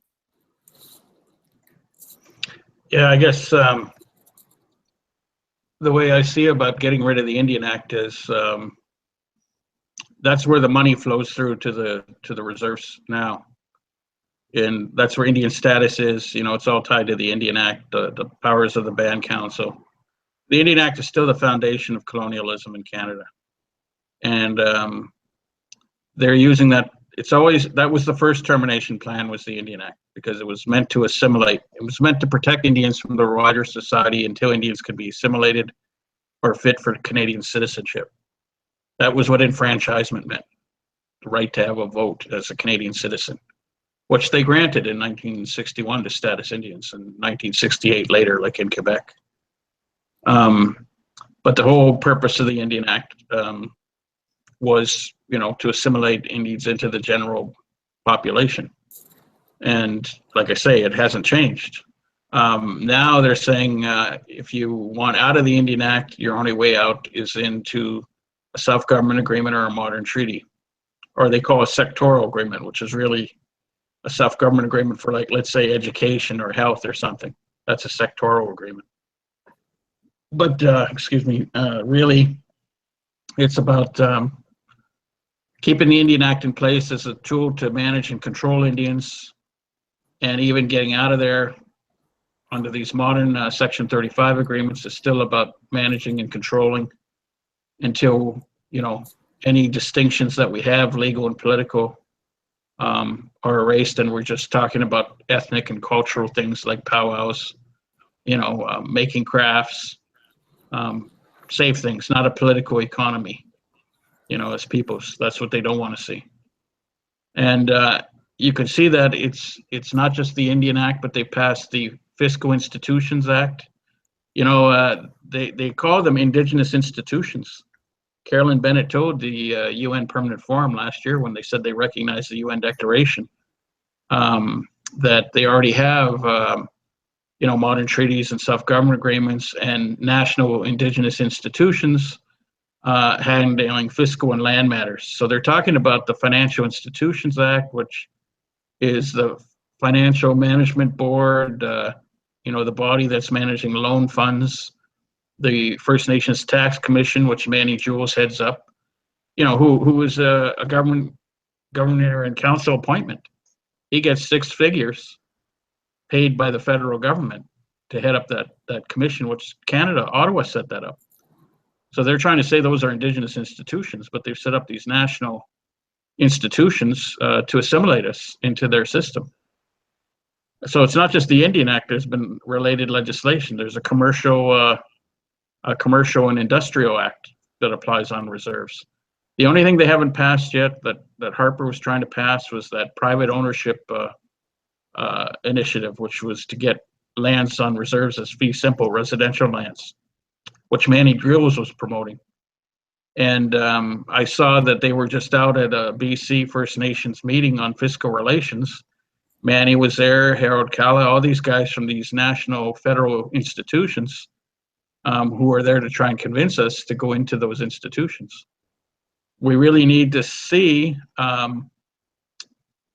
Yeah, I guess the way I see about getting rid of the Indian Act is that's where the money flows through to the reserves now. And that's where Indian status is. You know, it's all tied to the Indian Act, the powers of the Band Council. The Indian Act is still the foundation of colonialism in Canada. And they're using that. It's always, that was the first termination plan, was the Indian Act, because it was meant to assimilate. It was meant to protect Indians from the wider society until Indians could be assimilated or fit for Canadian citizenship. That was what enfranchisement meant, the right to have a vote as a Canadian citizen, which they granted in 1961 to status Indians, and 1968 later, like in Quebec. But the whole purpose of the Indian Act was, you know, to assimilate Indians into the general population. And like I say, it hasn't changed. Now they're saying if you want out of the Indian Act, your only way out is into a self-government agreement or a modern treaty, or they call a sectoral agreement, which is really a self-government agreement for, like, let's say education or health or something. That's a sectoral agreement. But excuse me, really, it's about keeping the Indian Act in place as a tool to manage and control Indians, and even getting out of there under these modern Section 35 agreements is still about managing and controlling until, you know, any distinctions that we have, legal and political, are erased, and we're just talking about ethnic and cultural things like powwows, you know, making crafts, safe things, not a political economy, you know, as peoples. That's what they don't want to see. And you can see that it's not just the Indian Act, but they passed the Fiscal Institutions Act. You know, they call them indigenous institutions. Carolyn Bennett told the UN Permanent Forum last year, when they said they recognized the UN Declaration, that they already have, you know, modern treaties and self-government agreements and national indigenous institutions handling fiscal and land matters. So they're talking about the Financial Institutions Act, which is the Financial Management Board, you know, the body that's managing loan funds, the First Nations Tax Commission, which Manny Jules heads up, you know, who is a governor and council appointment. He gets 6 figures paid by the federal government to head up that commission, which Canada, Ottawa set that up. So they're trying to say those are indigenous institutions, but they've set up these national institutions to assimilate us into their system. So it's not just the Indian Act. There's been related legislation. There's a commercial and industrial act that applies on reserves. The only thing they haven't passed yet that Harper was trying to pass was that private ownership initiative, which was to get lands on reserves as fee simple residential lands, which Manny Jules was promoting. And I saw that they were just out at a BC First Nations meeting on fiscal relations. Manny was there, Harold Calla, all these guys from these national federal institutions who are there to try and convince us to go into those institutions. We really need to see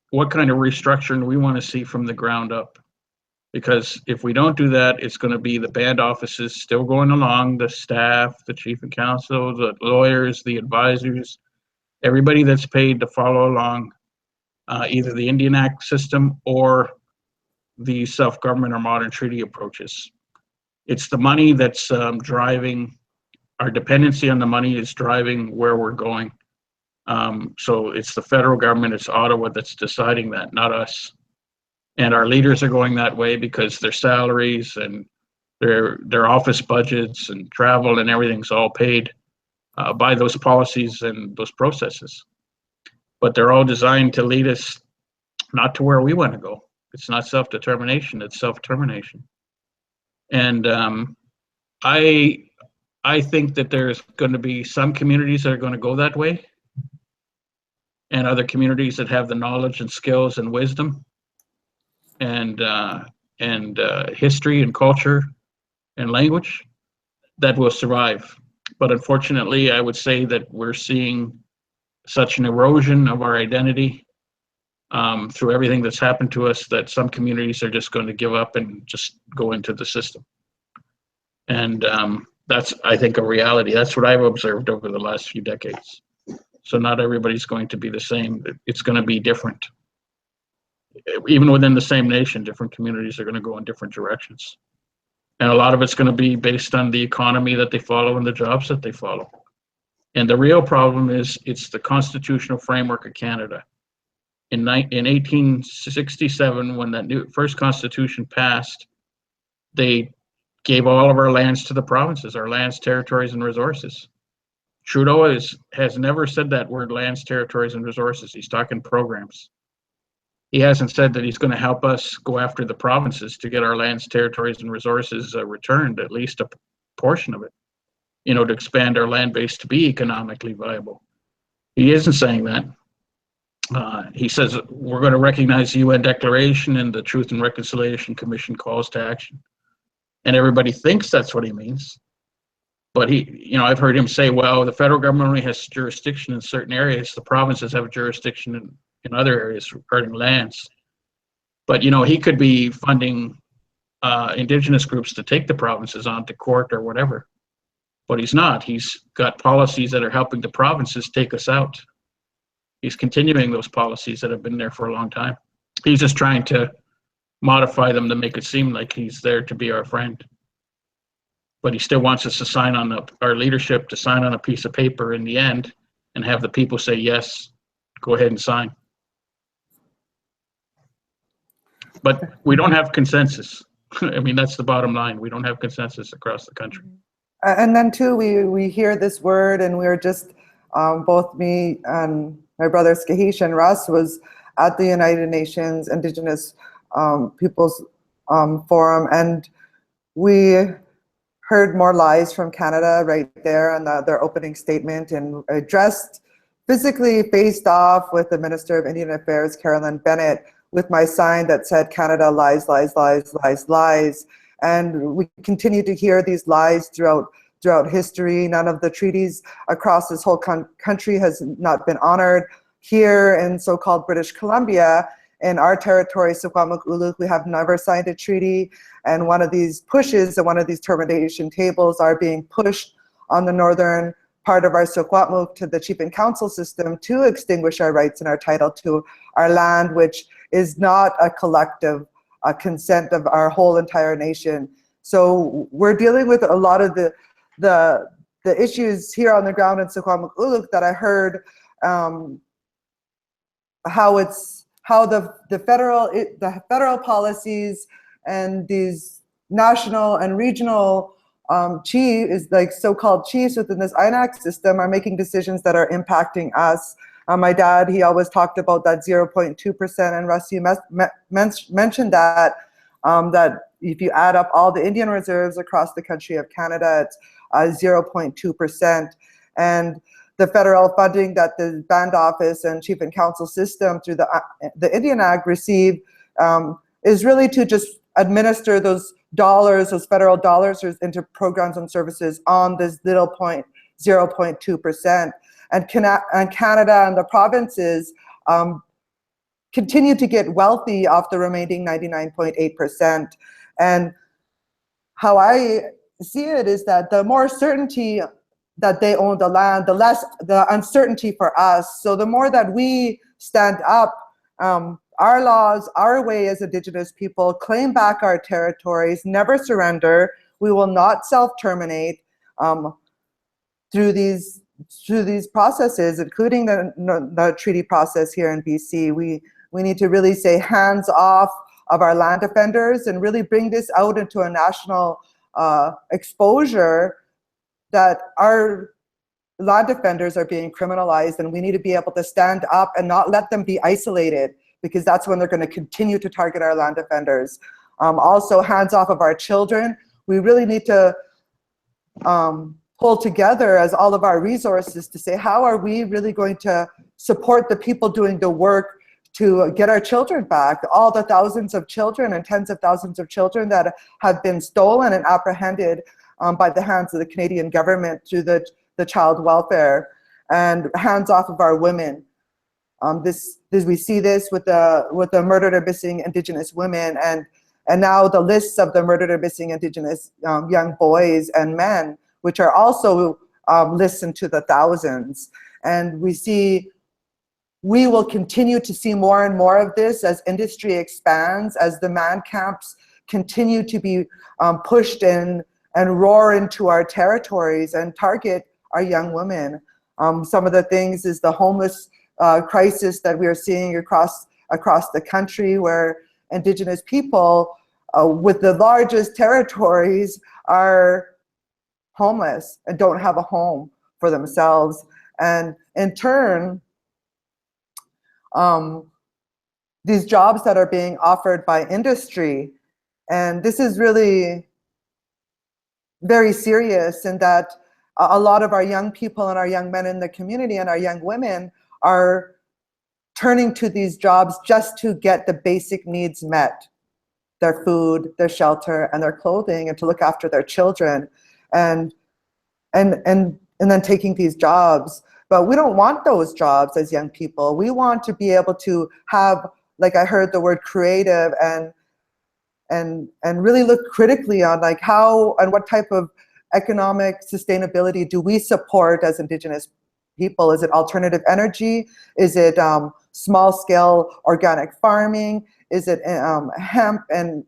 what kind of restructuring we want to see from the ground up. Because if we don't do that, it's going to be the band offices still going along, the staff, the chief of council, the lawyers, the advisors, everybody that's paid to follow along either the Indian Act system or the self-government or modern treaty approaches. It's the money that's driving, our dependency on the money is driving where we're going. So it's the federal government, it's Ottawa that's deciding that, not us. And our leaders are going that way because their salaries and their office budgets and travel and everything's all paid by those policies and those processes. But they're all designed to lead us not to where we want to go. It's not self-determination, it's self-termination. And I think that there's going to be some communities that are going to go that way, and other communities that have the knowledge and skills and wisdom and history and culture and language that will survive. But unfortunately, I would say that we're seeing such an erosion of our identity through everything that's happened to us that some communities are just going to give up and just go into the system. And that's, I think, a reality. That's what I've observed over the last few decades. So not everybody's going to be the same. It's going to be different. Even within the same nation, different communities are going to go in different directions. And a lot of it's going to be based on the economy that they follow and the jobs that they follow. And the real problem is it's the constitutional framework of Canada. In 1867, when that first constitution passed, they gave all of our lands to the provinces, our lands, territories, and resources. Trudeau has never said that word, lands, territories, and resources. He's talking programs. He hasn't said that he's going to help us go after the provinces to get our lands, territories, and resources returned, at least a portion of it, you know, to expand our land base to be economically viable. He isn't saying that. He says we're going to recognize the UN Declaration and the Truth and Reconciliation Commission calls to action. And everybody thinks that's what he means. But I've heard him say, well, the federal government only has jurisdiction in certain areas. The provinces have jurisdiction in other areas regarding lands. But, he could be funding Indigenous groups to take the provinces on to court or whatever. But he's not. He's got policies that are helping the provinces take us out. He's continuing those policies that have been there for a long time. He's just trying to modify them to make it seem like he's there to be our friend. But he still wants us to sign on our leadership to sign on a piece of paper in the end and have the people say, yes, go ahead and sign. But we don't have consensus. I mean, that's the bottom line. We don't have consensus across the country. And then too, we hear this word, and we're just, both me and my brother Skahish and Russ was at the United Nations Indigenous Peoples Forum, and we heard more lies from Canada right there on their opening statement, and addressed, physically faced off with the Minister of Indian Affairs, Carolyn Bennett, with my sign that said Canada lies, lies, lies, lies, lies. And we continue to hear these lies throughout history. None of the treaties across this whole country has not been honored. Here in so-called British Columbia, in our territory, Secwepemc-Uluk, we have never signed a treaty. And one of these pushes and one of these termination tables are being pushed on the northern part of our Secwepemc to the Chief and Council system to extinguish our rights and our title to our land, which is not a collective consent of our whole entire nation. So we're dealing with a lot of the issues here on the ground in Secwepemc-Uluk that I heard, how the federal policies and these national and regional chiefs, like so-called chiefs within this INAC system, are making decisions that are impacting us. My dad, he always talked about that 0.2%, and Russ, you mentioned that, that if you add up all the Indian reserves across the country of Canada, it's 0.2%. And the federal funding that the Band Office and Chief and Council system through the Indian Act receive is really to just administer those dollars, those federal dollars, into programs and services on this little 0.2%. And Canada and the provinces continue to get wealthy off the remaining 99.8%. And how I see it is that the more certainty that they own the land, the less the uncertainty for us. So the more that we stand up, our laws, our way as Indigenous people, claim back our territories, never surrender. We will not self-terminate through these processes, including the treaty process here in BC. We need to really say hands off of our land defenders and really bring this out into a national exposure that our land defenders are being criminalized, and we need to be able to stand up and not let them be isolated, because that's when they're going to continue to target our land defenders. Also, hands off of our children. We really need to pull together as all of our resources to say, how are we really going to support the people doing the work to get our children back? All the thousands of children and tens of thousands of children that have been stolen and apprehended by the hands of the Canadian government through the child welfare, and hands off of our women. We see this with the murdered or missing Indigenous women, and now the lists of the murdered or missing Indigenous young boys and men, which are also lists into the thousands. And we will continue to see more and more of this as industry expands, as the man camps continue to be pushed in and roar into our territories and target our young women. Some of the things is the homeless crisis that we are seeing across the country, where Indigenous people with the largest territories are homeless and don't have a home for themselves. And in turn, these jobs that are being offered by industry, and this is really very serious, in that a lot of our young people and our young men in the community and our young women are turning to these jobs just to get the basic needs met, their food, their shelter, and their clothing, and to look after their children, and then taking these jobs. But we don't want those jobs as young people. We want to be able to have, like I heard the word creative, and really look critically on like how and what type of economic sustainability do we support as Indigenous people? Is it alternative energy? Is it small scale organic farming? Is it hemp and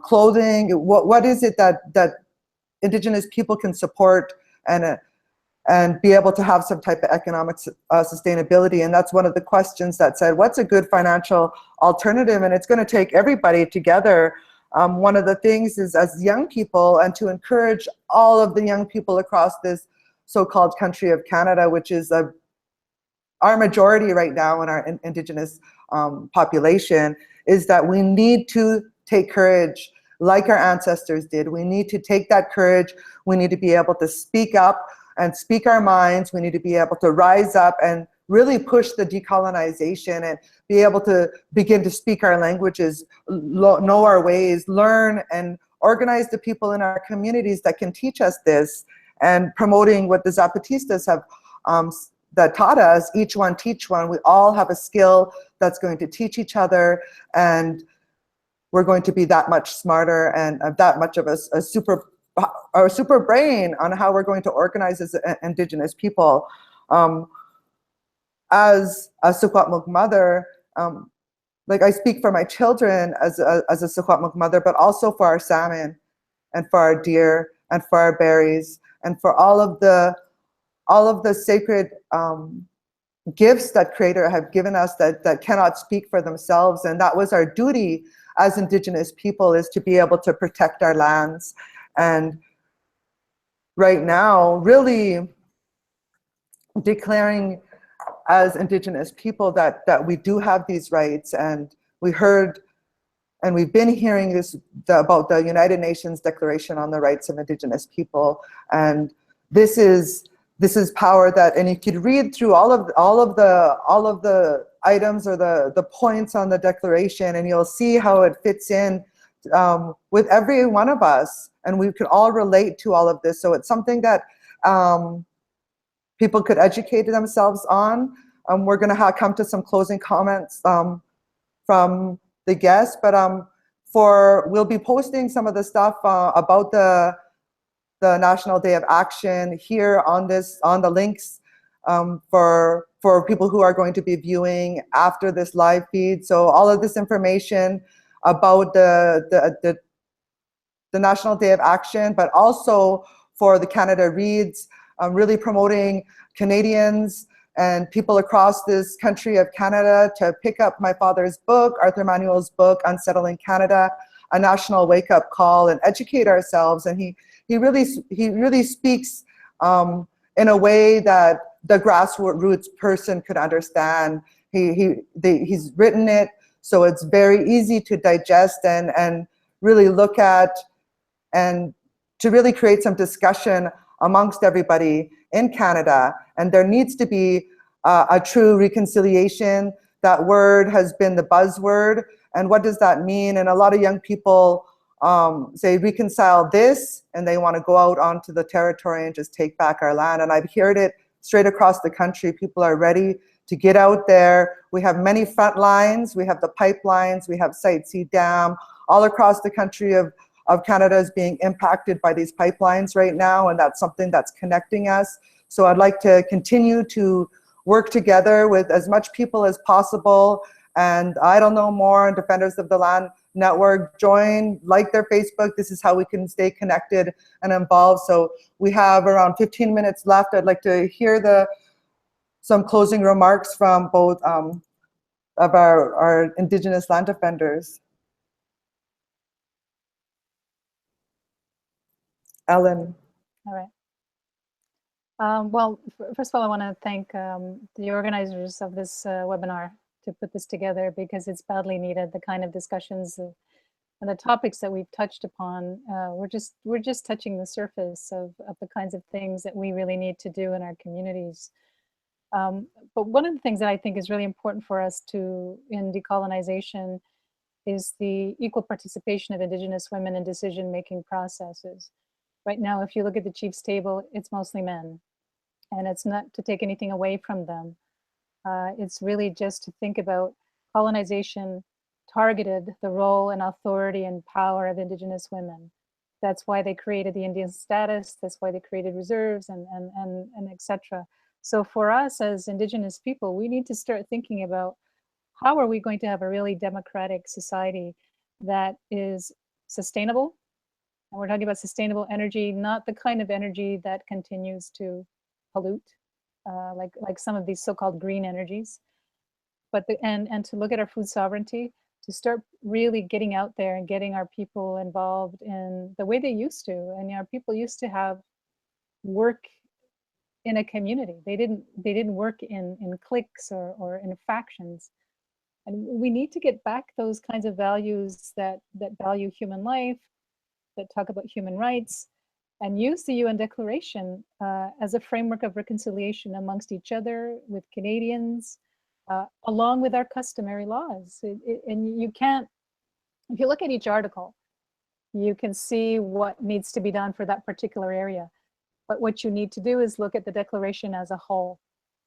clothing? What is it that Indigenous people can support and be able to have some type of economic sustainability? And that's one of the questions that said, what's a good financial alternative? And it's going to take everybody together. One of the things is, as young people, and to encourage all of the young people across this so-called country of Canada, which is our majority right now in our Indigenous population, is that we need to take courage like our ancestors did. We need to take that courage. We need to be able to speak up and speak our minds. We need to be able to rise up and really push the decolonization and be able to begin to speak our languages, know our ways, learn and organize the people in our communities that can teach us this, and promoting what the Zapatistas have that taught us, each one teach one. We all have a skill that's going to teach each other, and we're going to be that much smarter and that much of a super brain on how we're going to organize as Indigenous people. As a Secwepemc mother, like I speak for my children as a Secwepemc mother, but also for our salmon and for our deer and for our berries and for all of the sacred gifts that Creator have given us that cannot speak for themselves. And that was our duty as Indigenous people, is to be able to protect our lands. And right now, really declaring as Indigenous people that we do have these rights. And we heard, and we've been hearing this about the United Nations Declaration on the Rights of Indigenous People. And this is power that, and you could read through all of the items or the points on the declaration, and you'll see how it fits in with every one of us, and we could all relate to all of this. So it's something that people could educate themselves on. We're going to come to some closing comments from the guests, but we'll be posting some of the stuff about the National Day of Action here on the links for people who are going to be viewing after this live feed. So all of this information about the National Day of Action, but also for the Canada Reads, really promoting Canadians and people across this country of Canada to pick up my father's book, Arthur Manuel's book, Unsettling Canada, a national wake-up call, and educate ourselves. And he really speaks in a way that the grassroots person could understand. He's written it, so it's very easy to digest and really look at, and to really create some discussion amongst everybody in Canada. And there needs to be a true reconciliation. That word has been the buzzword. And what does that mean? And a lot of young people say reconcile this, and they want to go out onto the territory and just take back our land. And I've heard it straight across the country. People are ready to get out there. We have many front lines. We have the pipelines. We have Site C Dam. All across the country of Canada is being impacted by these pipelines right now, and that's something that's connecting us. So I'd like to continue to work together with as much people as possible. And I don't know more on Defenders of the Land Network. Join, like their Facebook. This is how we can stay connected and involved. So we have around 15 minutes left. I'd like to hear some closing remarks from both of our Indigenous land defenders. Ellen. All right. Well, first of all, I want to thank the organizers of this webinar to put this together, because it's badly needed. The kind of discussions and the topics that we've touched upon, we're just touching the surface of the kinds of things that we really need to do in our communities. But one of the things that I think is really important for us to, in decolonization, is the equal participation of Indigenous women in decision-making processes. Right now, if you look at the chief's table, it's mostly men. And it's not to take anything away from them. It's really just to think about colonization targeted the role and authority and power of Indigenous women. That's why they created the Indian status. That's why they created reserves and etc. So for us as Indigenous people, we need to start thinking about how are we going to have a really democratic society that is sustainable. And we're talking about sustainable energy, not the kind of energy that continues to pollute, like some of these so-called green energies. But and to look at our food sovereignty, to start really getting out there and getting our people involved in the way they used to. And our people used to have work in a community. They didn't work in cliques or in factions. And we need to get back those kinds of values that value human life, that talk about human rights, and use the UN Declaration as a framework of reconciliation amongst each other, with Canadians, along with our customary laws. And you can't, if you look at each article, you can see what needs to be done for that particular area. But what you need to do is look at the declaration as a whole.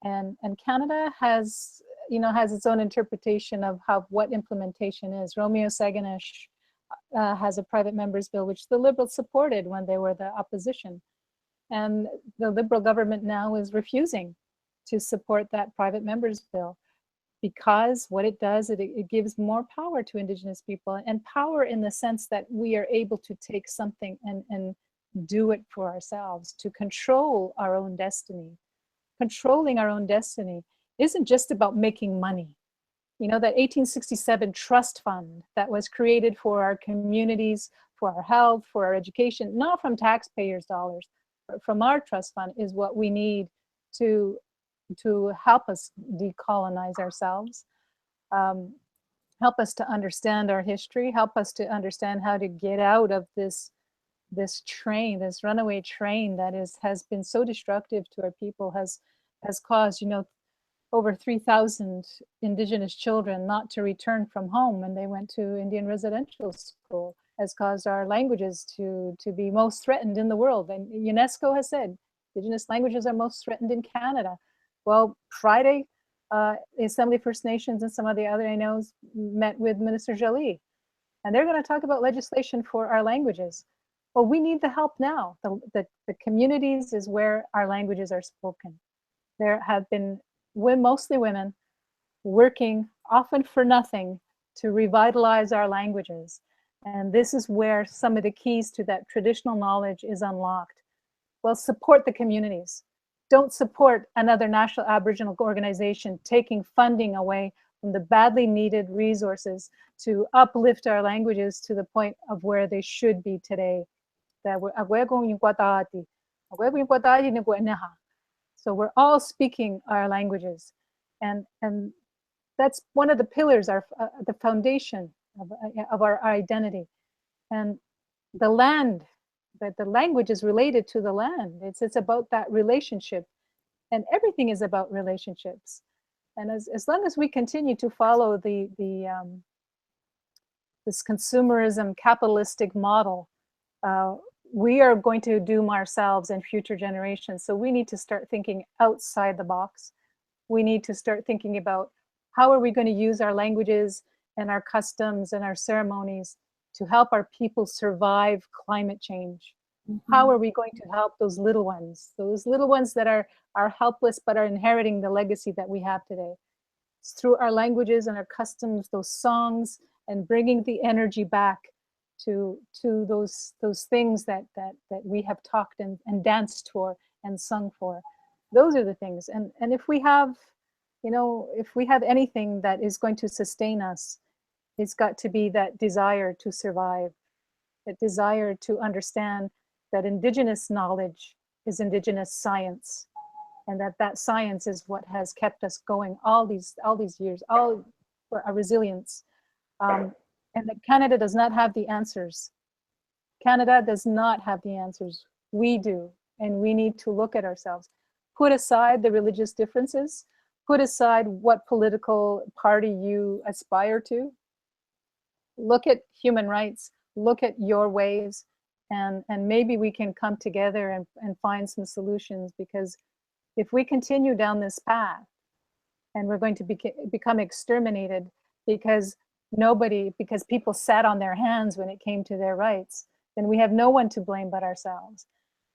And Canada has, has its own interpretation of what implementation is. Romeo Saganash has a private members bill, which the Liberals supported when they were the opposition. And the Liberal government now is refusing to support that private members bill, because what it does, it gives more power to Indigenous people, and power in the sense that we are able to take something and do it for ourselves, to control our own destiny. Controlling our own destiny isn't just about making money. That 1867 trust fund that was created for our communities, for our health, for our education, not from taxpayers' dollars, but from our trust fund, is what we need to help us decolonize ourselves, help us to understand our history, help us to understand how to get out of this train, this runaway train that has been so destructive to our people, has caused, over 3,000 Indigenous children not to return from home when they went to Indian residential school, has caused our languages to be most threatened in the world. And UNESCO has said Indigenous languages are most threatened in Canada. Well, Friday, the Assembly First Nations and some of the other NOs met with Minister Joly, and they're going to talk about legislation for our languages. Well, we need the help now. The communities is where our languages are spoken. There have been mostly women working, often for nothing, to revitalize our languages. And this is where some of the keys to that traditional knowledge is unlocked. Well, support the communities. Don't support another national Aboriginal organization taking funding away from the badly needed resources to uplift our languages to the point of where they should be today. So we're all speaking our languages, and that's one of the pillars, the foundation of our identity. And the land, that the language is related to the land. It's about that relationship, and everything is about relationships. And as long as we continue to follow this consumerism capitalistic model, we are going to doom ourselves and future generations. So we need to start thinking outside the box. We need to start thinking about how are we going to use our languages and our customs and our ceremonies to help our people survive climate change. Mm-hmm. How are we going to help those little ones that are helpless but are inheriting the legacy that we have today? It's through our languages and our customs, those songs, and bringing the energy back to those things that we have talked and danced for and sung for. Those are the things. And if we have, if we have anything that is going to sustain us, it's got to be that desire to survive, that desire to understand that Indigenous knowledge is Indigenous science, and that science is what has kept us going all these years, all for our resilience. And that Canada does not have the answers. Canada does not have the answers. We do, and we need to look at ourselves. put aside the religious differences, put aside what political party you aspire to, look at human rights, look at your ways, and maybe we can come together and find some solutions, because if we continue down this path and we're going to become exterminated because people sat on their hands when it came to their rights, then we have no one to blame but ourselves.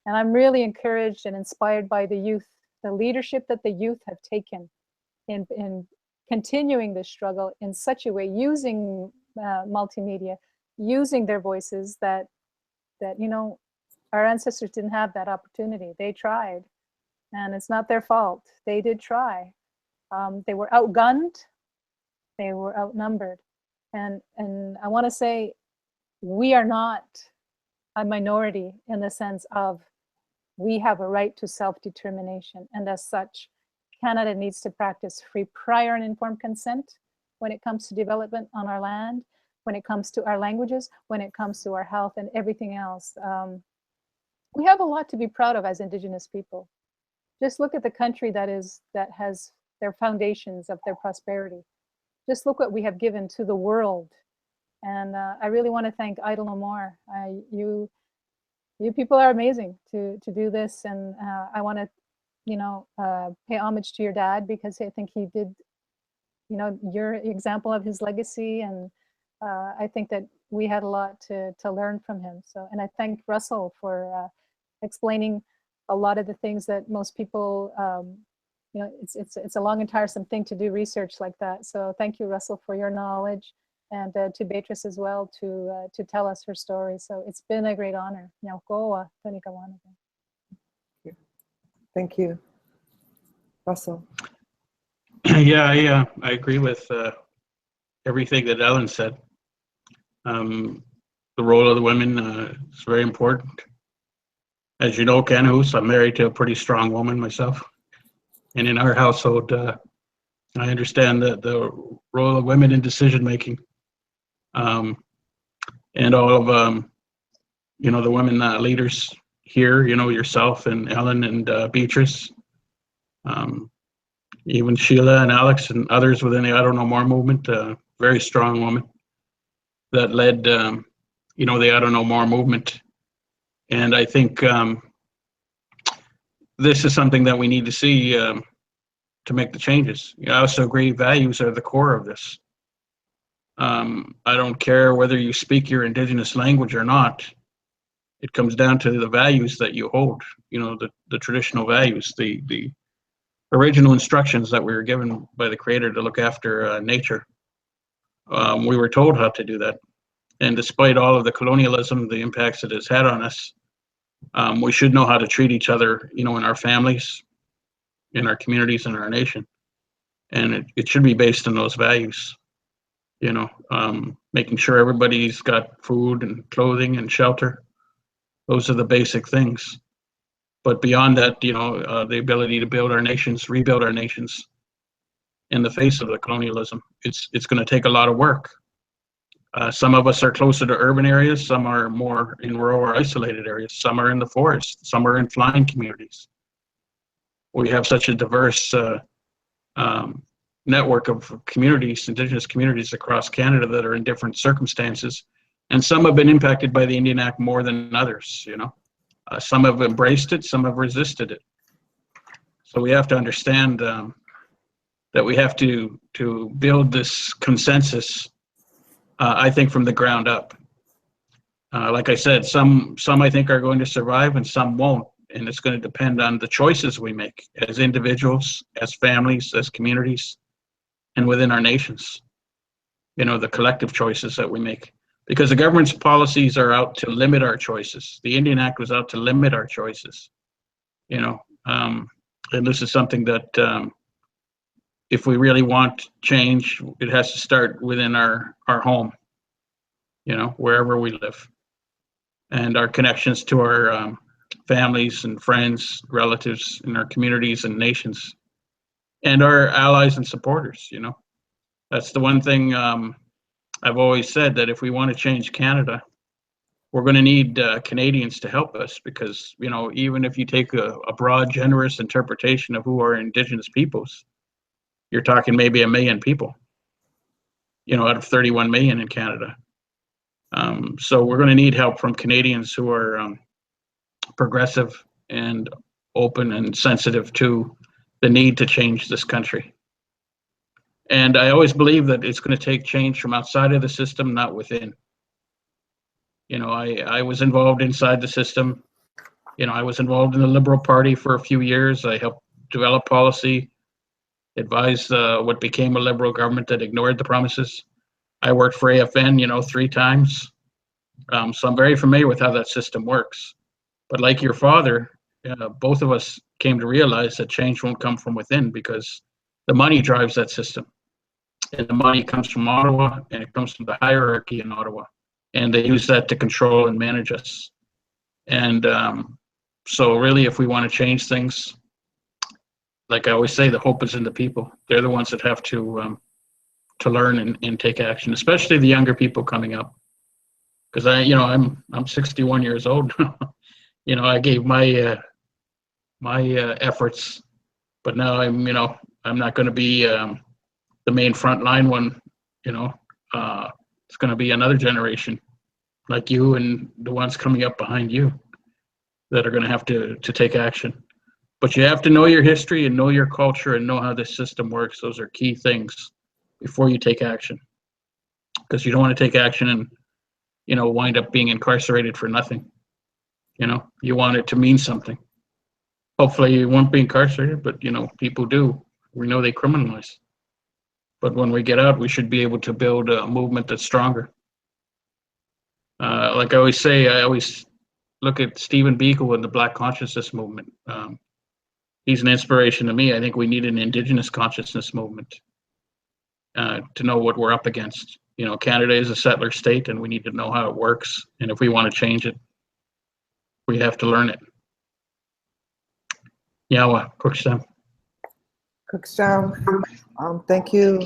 And I'm really encouraged and inspired by the youth, the leadership that the youth have taken in continuing this struggle in such a way, using multimedia, using their voices that our ancestors didn't have that opportunity. They tried, and it's not their fault. They did try. They were outgunned, they were outnumbered. And I want to say, we are not a minority in the sense of we have a right to self-determination. And as such, Canada needs to practice free, prior and informed consent when it comes to development on our land, when it comes to our languages, when it comes to our health and everything else. We have a lot to be proud of as Indigenous people. Just look at the country that has their foundations of their prosperity. Just look what we have given to the world. And I really want to thank Idle No More. You people are amazing to do this, and I want to pay homage to your dad, because I think he did, your example of his legacy, and I think that we had a lot to learn from him. So, and I thank Russell for explaining a lot of the things that most people, it's a long and tiresome thing to do research like that. So thank you, Russell, for your knowledge, and to Beatrice as well to tell us her story. So it's been a great honor. Thank you. Russell. Yeah, I agree with everything that Ellen said. The role of the women is very important. As you know, Kanahus, I'm married to a pretty strong woman myself. And in our household, I understand that the role of women in decision making, and all of the women leaders here, yourself and Ellen and Beatrice, even Sheila and Alex and others within the I Don't Know More movement, very strong woman that led the I Don't Know More movement. And I think this is something that we need to see to make the changes. I also agree values are the core of this. I don't care whether you speak your Indigenous language or not. It comes down to the values that you hold, the traditional values, the original instructions that we were given by the Creator to look after nature. We were told how to do that. And despite all of the colonialism, the impacts it has had on us, we should know how to treat each other, in our families, in our communities, in our nation. And it should be based on those values, making sure everybody's got food and clothing and shelter. Those are the basic things. But beyond that, the ability to build our nations, rebuild our nations in the face of the colonialism, it's going to take a lot of work. Some of us are closer to urban areas, some are more in rural or isolated areas, some are in the forest, some are in flying communities. We have such a diverse network of communities, Indigenous communities across Canada that are in different circumstances. And some have been impacted by the Indian Act more than others, Some have embraced it, some have resisted it. So we have to understand that we have to build this consensus, I think, from the ground up. Like I said, some I think are going to survive and some won't. And it's going to depend on the choices we make as individuals, as families, as communities, and within our nations. The collective choices that we make. Because the government's policies are out to limit our choices. The Indian Act was out to limit our choices. And this is something that if we really want change, it has to start within our home, wherever we live. And our connections to our families and friends, relatives in our communities and nations, and our allies and supporters, That's the one thing I've always said, that if we want to change Canada, we're going to need Canadians to help us, because, you know, even if you take a broad, generous interpretation of who are Indigenous peoples, you're talking maybe 1 million people, you know, out of 31 million in Canada. So we're going to need help from Canadians who are progressive and open and sensitive to the need to change this country. And I always believe that it's going to take change from outside of the system, not within. You know, I was involved inside the system. You know, I was involved in the Liberal Party for a few years. I helped develop policy, advised what became a Liberal government that ignored the promises. I worked for AFN, you know, 3 times. So I'm very familiar with how that system works. But like your father, both of us came to realize that change won't come from within, because the money drives that system. And the money comes from Ottawa, and it comes from the hierarchy in Ottawa. And they use that to control and manage us. And so really, if we want to change things, like I always say, the hope is in the people. They're the ones that have to learn and take action, especially the younger people coming up. Because I'm 61 years old. You know, I gave my efforts, but now I'm not going to be the main frontline one. You know, it's going to be another generation like you and the ones coming up behind you that are going to have to take action. But you have to know your history and know your culture and know how this system works. Those are key things before you take action, because you don't want to take action and, you know, wind up being incarcerated for nothing. You know, you want it to mean something. Hopefully you won't be incarcerated, but, you know, people do. We know they criminalize. But when we get out, we should be able to build a movement that's stronger. Like I always say, I always look at Stephen Biko and the Black Consciousness movement. He's an inspiration to me. I think we need an Indigenous consciousness movement to know what we're up against. You know, Canada is a settler state, and we need to know how it works. And if we want to change it, we have to learn it. Yawa, Crookston. Thank you,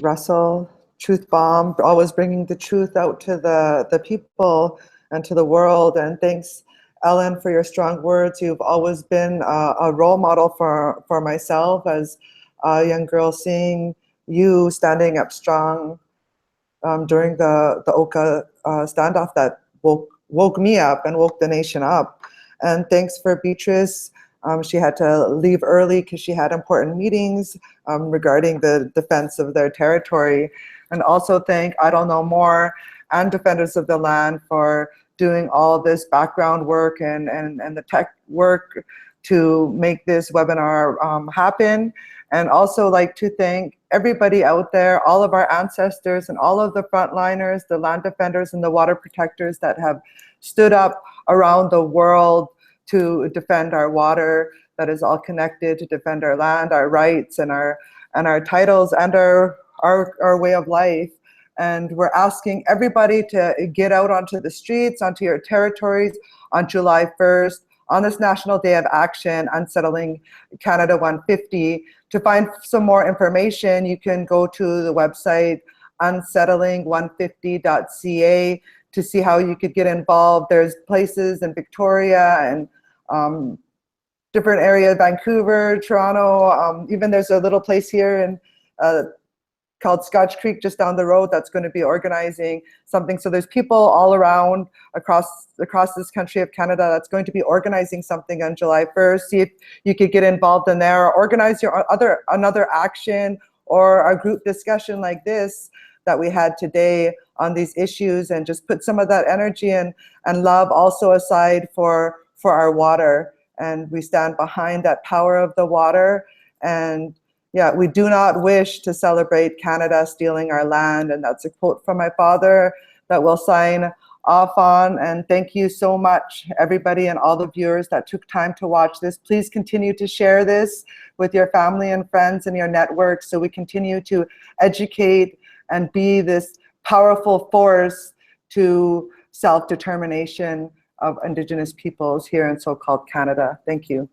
Russell, Truth Bomb, for always bringing the truth out to the people and to the world. And thanks, Ellen, for your strong words. You've always been a role model for myself as a young girl, seeing you standing up strong during the Oka standoff that woke me up and woke the nation up. And thanks for Beatrice. She had to leave early because she had important meetings regarding the defense of their territory. And also thank I Don't Know More and Defenders of the Land for doing all this background work and the tech work to make this webinar happen. And also like to thank everybody out there, all of our ancestors and all of the frontliners, the land defenders and the water protectors that have stood up around the world to defend our water, that is all connected, to defend our land, our rights, and our titles, and our way of life. And we're asking everybody to get out onto the streets, onto your territories on July 1st, on this National Day of Action, Unsettling Canada 150. To find some more information, you can go to the website unsettling150.ca to see how you could get involved. There's places in Victoria and different areas, Vancouver, Toronto, even there's a little place here in called Scotch Creek just down the road that's going to be organizing something. So there's people all around across this country of Canada that's going to be organizing something on July 1st. See if you could get involved in there, or organize your another action or a group discussion like this that we had today on these issues, and just put some of that energy and love also aside for our water. And we stand behind that power of the water. And yeah, we do not wish to celebrate Canada stealing our land. And that's a quote from my father that we'll sign off on. And thank you so much, everybody, and all the viewers that took time to watch this. Please continue to share this with your family and friends and your network, so we continue to educate and be this powerful force to self-determination of Indigenous peoples here in so-called Canada. Thank you.